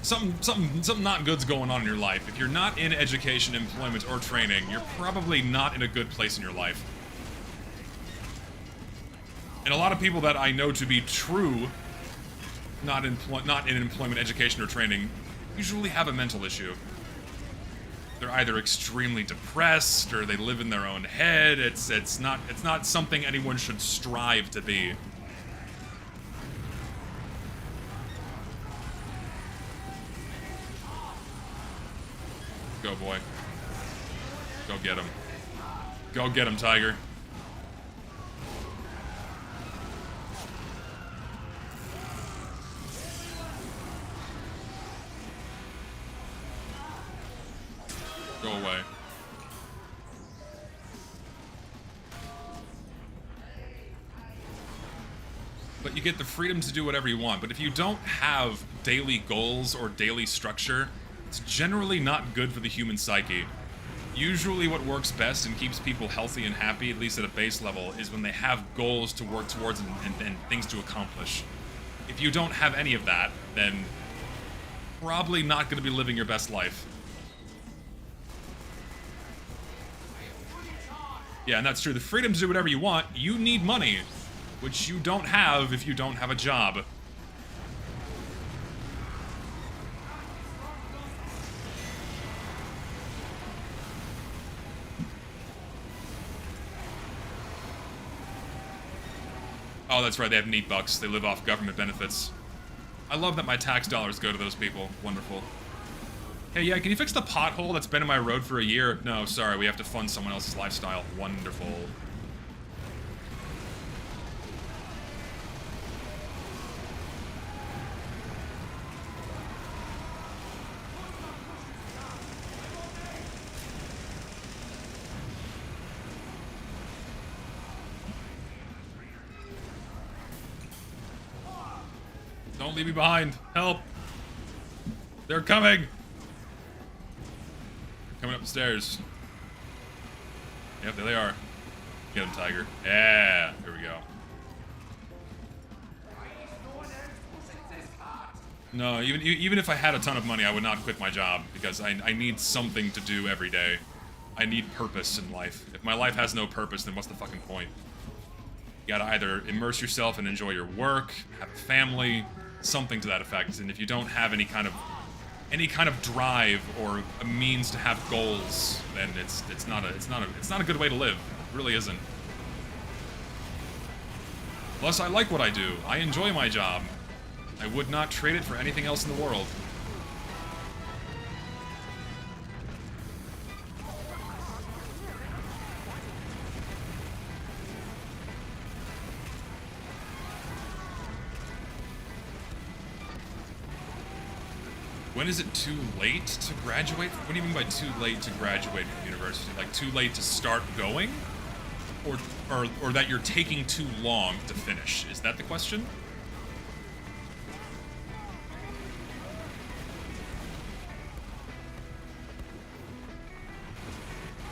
something not good's going on in your life. If you're not in education, employment, or training, you're probably not in a good place in your life. And a lot of people that I know to be true, not in employment, education, or training, usually have a mental issue. They're either extremely depressed or they live in their own head. It's not something anyone should strive to be. Go, boy. Go get him. Go get him, Tiger. Go away. But you get the freedom to do whatever you want. But if you don't have daily goals or daily structure, it's generally not good for the human psyche. Usually what works best and keeps people healthy and happy, at least at a base level, is when they have goals to work towards and things to accomplish. If you don't have any of that, then probably not going to be living your best life. Yeah, and that's true. The freedom to do whatever you want, you need money, which you don't have if you don't have a job. Oh, that's right, they have neat bucks. They live off government benefits. I love that my tax dollars go to those people. Wonderful. Hey, yeah, can you fix the pothole that's been in my road for a year? No, sorry, we have to fund someone else's lifestyle. Wonderful. Don't leave me behind. Help. They're coming. Coming up the stairs. Yep, there they are. Get him, Tiger. Yeah, here we go. No, even if I had a ton of money, I would not quit my job because I need something to do every day. I need purpose in life. If my life has no purpose, then what's the fucking point? You gotta either immerse yourself and enjoy your work, have a family, something to that effect. And if you don't have any kind of drive or a means to have goals, then it's not a good way to live. It really isn't. Plus, I like what I do. I enjoy my job. I would not trade it for anything else in the world. When is it too late to graduate? What do you mean by too late to graduate from university? Like too late to start going? Or that you're taking too long to finish? Is that the question?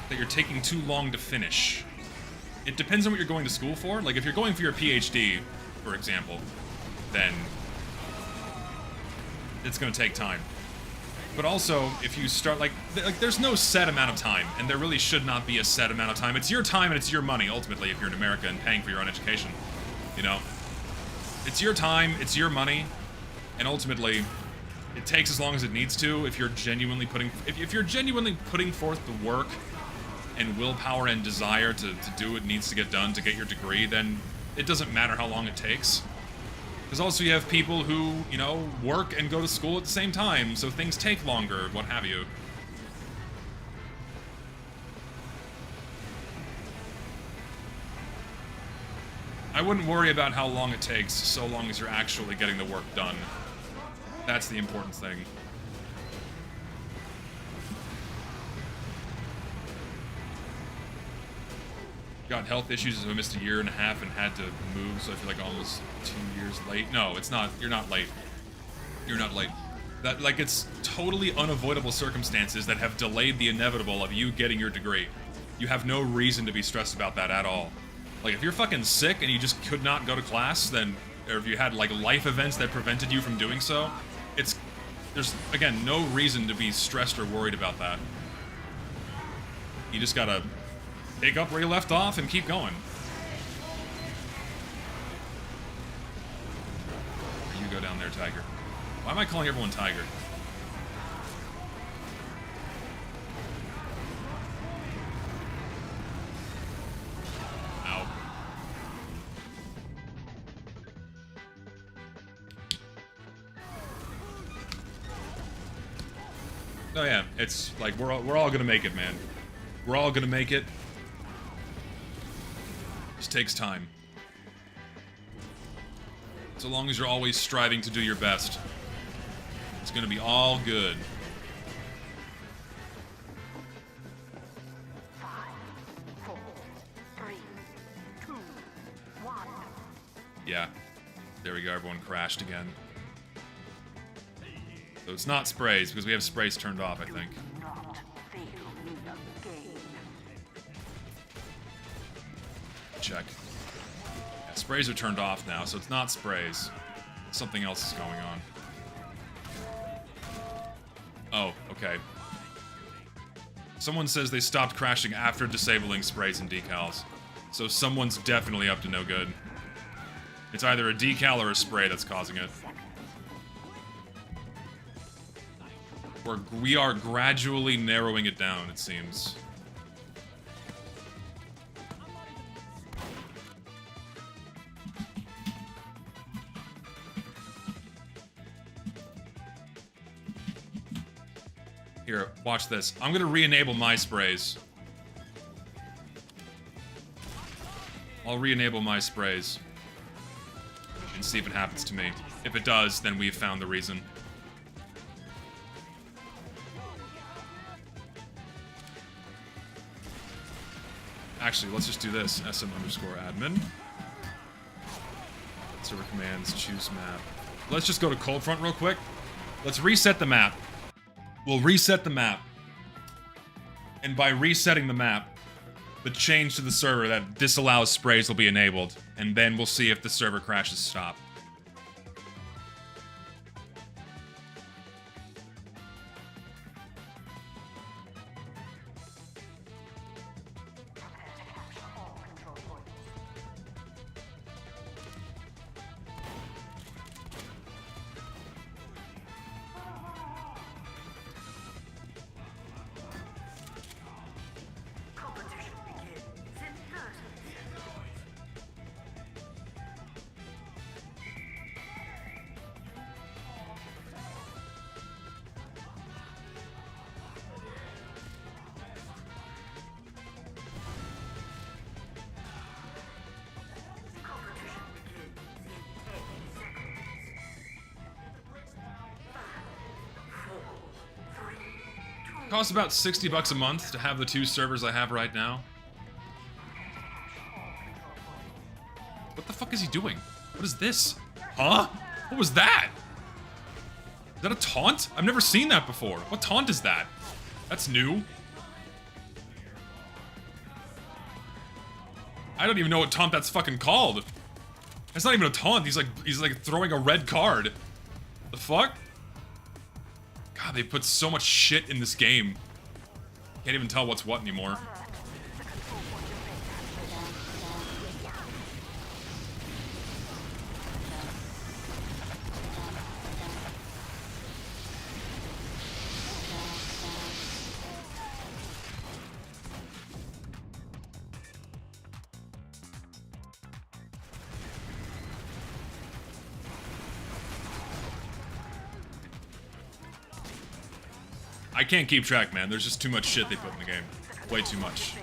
That you're taking too long to finish. It depends on what you're going to school for. Like if you're going for your PhD, for example, then it's going to take time. But also, if you start, like, there's no set amount of time, and there really should not be a set amount of time. It's your time and it's your money, ultimately, if you're in America and paying for your own education, you know? It's your time, it's your money, and ultimately, it takes as long as it needs to if you're genuinely putting, if you're genuinely putting forth the work and willpower and desire to do what needs to get done to get your degree, then it doesn't matter how long it takes. Because also you have people who, you know, work and go to school at the same time, so things take longer, what have you. I wouldn't worry about how long it takes, so long as you're actually getting the work done. That's the important thing. Got health issues, so I missed a year and a half and had to move, so I feel like almost 2 years late. No, it's not. You're not late. You're not late. That, like, it's totally unavoidable circumstances that have delayed the inevitable of you getting your degree. You have no reason to be stressed about that at all. Like, if you're fucking sick and you just could not go to class, then, or if you had, like, life events that prevented you from doing so, there's, again, no reason to be stressed or worried about that. You just gotta pick up where you left off and keep going. You go down there, Tiger. Why am I calling everyone Tiger? Ow. Oh yeah, it's like we're all gonna make it, man. We're all gonna make it. Just takes time. So long as you're always striving to do your best, it's gonna be all good. 5, 4, 3, 2, 1. Yeah. There we go, everyone crashed again. So it's not sprays, because we have sprays turned off, I think. Not fail me again. Check. Yeah, sprays are turned off now, so it's not sprays. Something else is going on. Oh, okay. Someone says they stopped crashing after disabling sprays and decals. So someone's definitely up to no good. It's either a decal or a spray that's causing it. We are gradually narrowing it down, it seems. Here, watch this. I'm gonna re-enable my sprays. I'll re-enable my sprays. And see if it happens to me. If it does, then we've found the reason. Actually, let's just do this. SM_admin. Server commands, choose map. Let's just go to Cold Front real quick. Let's reset the map. We'll reset the map. And by resetting the map, the change to the server that disallows sprays will be enabled. And then we'll see if the server crashes stop. Costs about $60 a month to have the 2 servers I have right now. What the fuck is he doing? What is this? Huh? What was that? Is that a taunt? I've never seen that before. What taunt is that? That's new. I don't even know what taunt that's fucking called. That's not even a taunt. He's like throwing a red card. The fuck? God, they put so much shit in this game. Can't even tell what's what anymore. I can't keep track, man. There's just too much shit they put in the game. Way too much.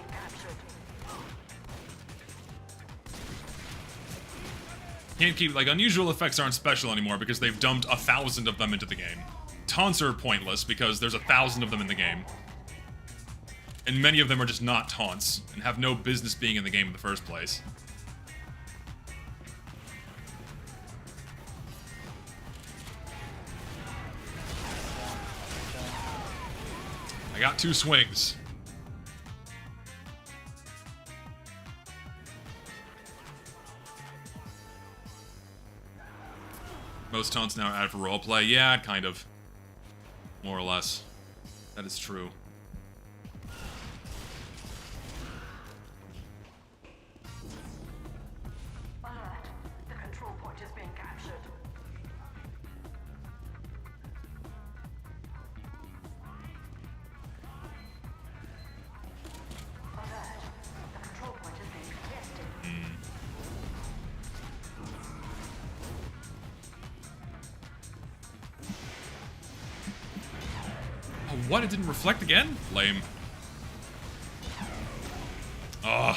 Can't keep, like, unusual effects aren't special anymore because they've dumped 1,000 of them into the game. Taunts are pointless because there's 1,000 of them in the game. And many of them are just not taunts and have no business being in the game in the first place. I got 2 swings. Most taunts now are added for roleplay. Yeah, kind of. More or less. That is true. Alert. The control point is being captured. Alert. The control point is being contested. Oh, what? It didn't reflect again? Lame. Ugh.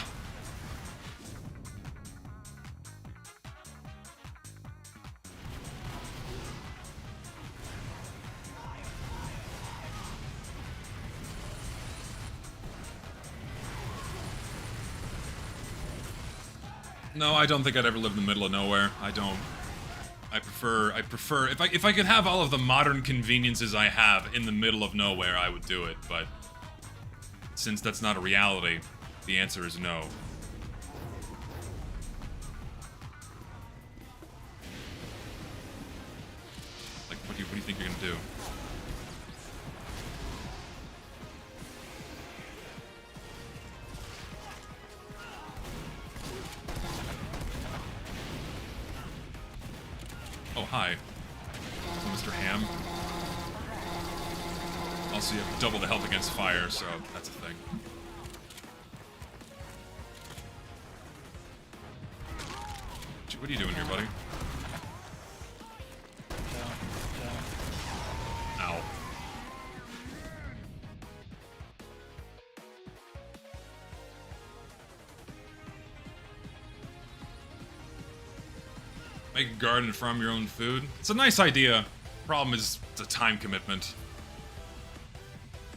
No, I don't think I'd ever live in the middle of nowhere. I don't. I prefer if I could have all of the modern conveniences I have in the middle of nowhere, I would do it, but since that's not a reality, the answer is no. Like, what do you think you're gonna do? Oh, hi. Mr. Ham. Also, you have double the health against fire, so that's a thing. What are you doing here, buddy? Ow. Make a garden and farm your own food. It's a nice idea. Problem is, it's a time commitment.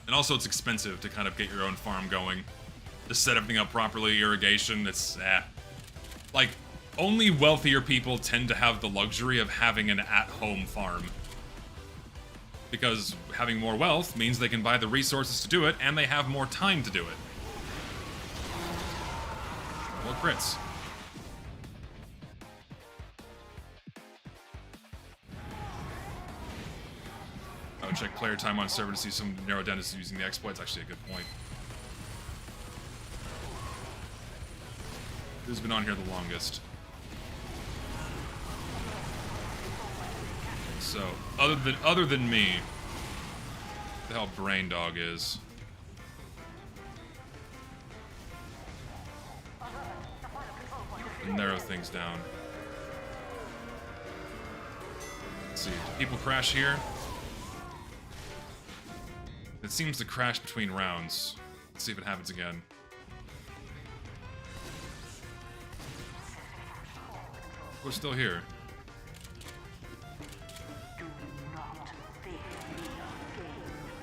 And also it's expensive to kind of get your own farm going. To set everything up properly, irrigation, it's like, only wealthier people tend to have the luxury of having an at-home farm. Because having more wealth means they can buy the resources to do it, and they have more time to do it. Well, crits. I would check player time on server to see some narrow down is using the exploits. Actually, a good point. Who's been on here the longest? So, other than me, the hell Brain Dog is. Narrow things down. Let's see, do people crash here? It seems to crash between rounds. Let's see if it happens again. We're still here.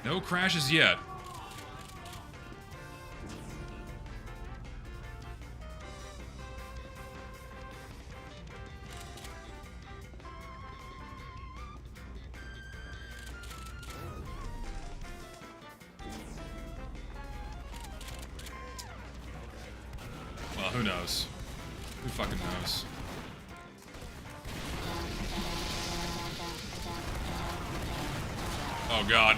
No crashes yet. Well, who knows? Who fucking knows? Oh god.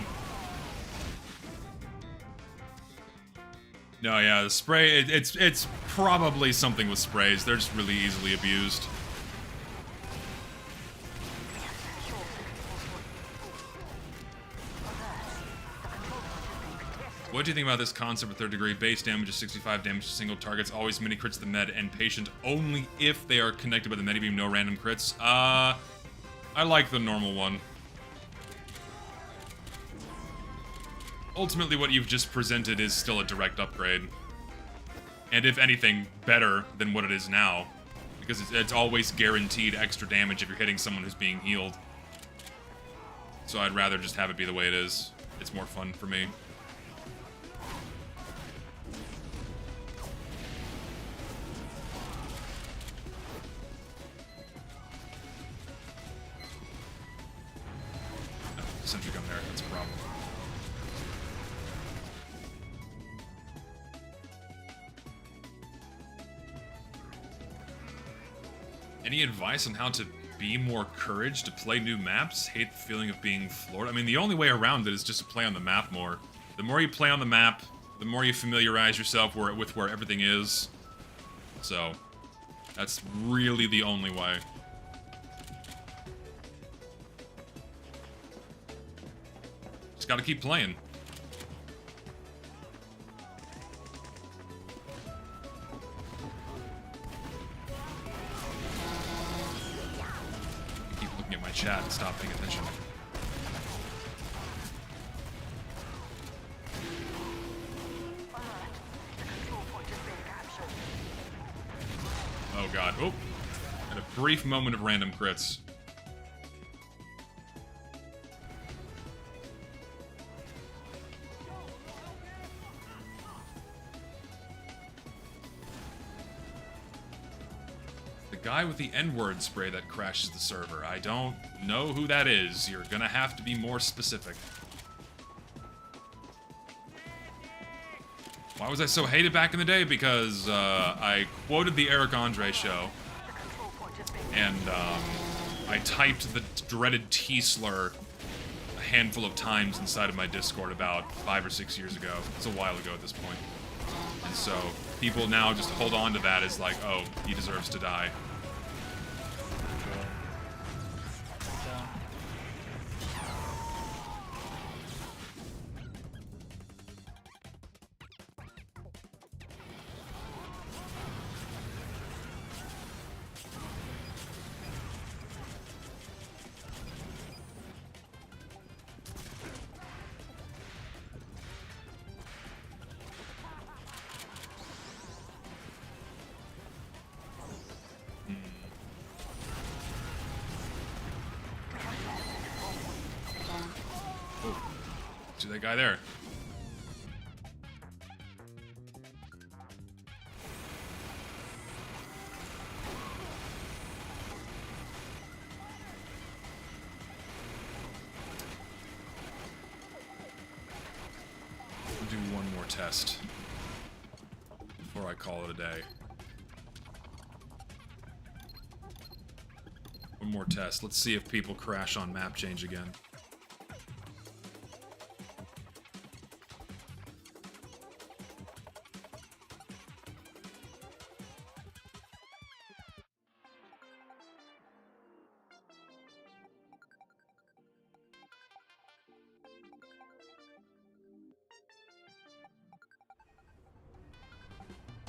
No, yeah, the spray, it's probably something with sprays. They're just really easily abused. What do you think about this concept of third degree? Base damage is 65 damage to single targets, always mini crits to the med and patient, only if they are connected by the medibeam, no random crits. I like the normal one. ultimately what you've just presented is still a direct upgrade. And if anything, better than what it is now. Because it's always guaranteed extra damage if you're hitting someone who's being healed. So I'd rather just have it be the way it is. It's more fun for me. Sentry gun there, that's a problem. Any advice on how to be more courage to play new maps? Hate the feeling of being floored. I mean, the only way around it is just to play on the map more. The more you play on the map, the more you familiarize yourself with where everything is. So, that's really the only way. Just gotta keep playing. Keep looking at my chat and stop paying attention. Oh god. Oh! Had a brief moment of random crits. The guy with the N-word spray that crashes the server. I don't know who that is. You're gonna have to be more specific. Why was I so hated back in the day? Because I quoted the Eric Andre show, and I typed the dreaded T-slur a handful of times inside of my Discord about 5 or 6 years ago. It's a while ago at this point. And so people now just hold on to that as like, oh, he deserves to die. See that guy there? We'll do one more test before I call it a day. One more test. Let's see if people crash on map change again.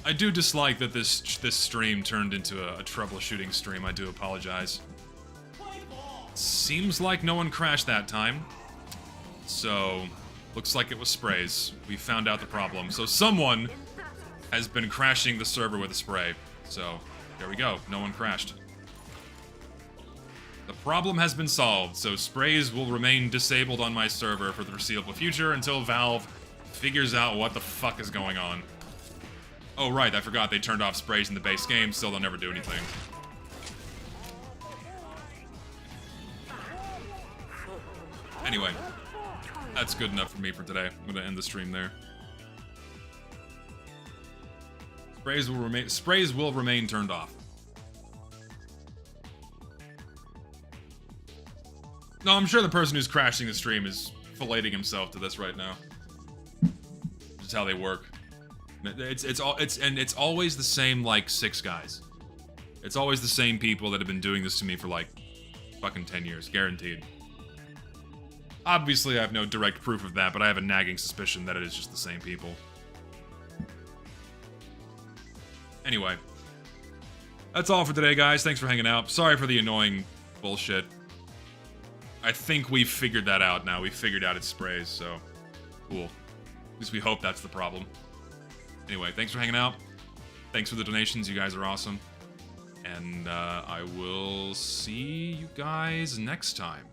I do dislike that this stream turned into a troubleshooting stream. I do apologize. Seems like no one crashed that time. So, looks like it was sprays. We found out the problem. So someone has been crashing the server with a spray. So, there we go. No one crashed. The problem has been solved, so sprays will remain disabled on my server for the foreseeable future until Valve figures out what the fuck is going on. Oh, right, I forgot they turned off sprays in the base game, so they'll never do anything. Anyway, that's good enough for me for today. I'm gonna end the stream there. Sprays will remain turned off. No, I'm sure the person who's crashing the stream is filleting himself to this right now. Just how they work. It's always the same like 6 guys. It's always the same people that have been doing this to me for like fucking 10 years, guaranteed. Obviously, I have no direct proof of that, but I have a nagging suspicion that it is just the same people. Anyway, that's all for today, guys. Thanks for hanging out. Sorry for the annoying bullshit. I think we've figured that out now. We've figured out its sprays, so Cool. At least we hope that's the problem. Anyway, thanks for hanging out. Thanks for the donations. You guys are awesome. And I will see you guys next time.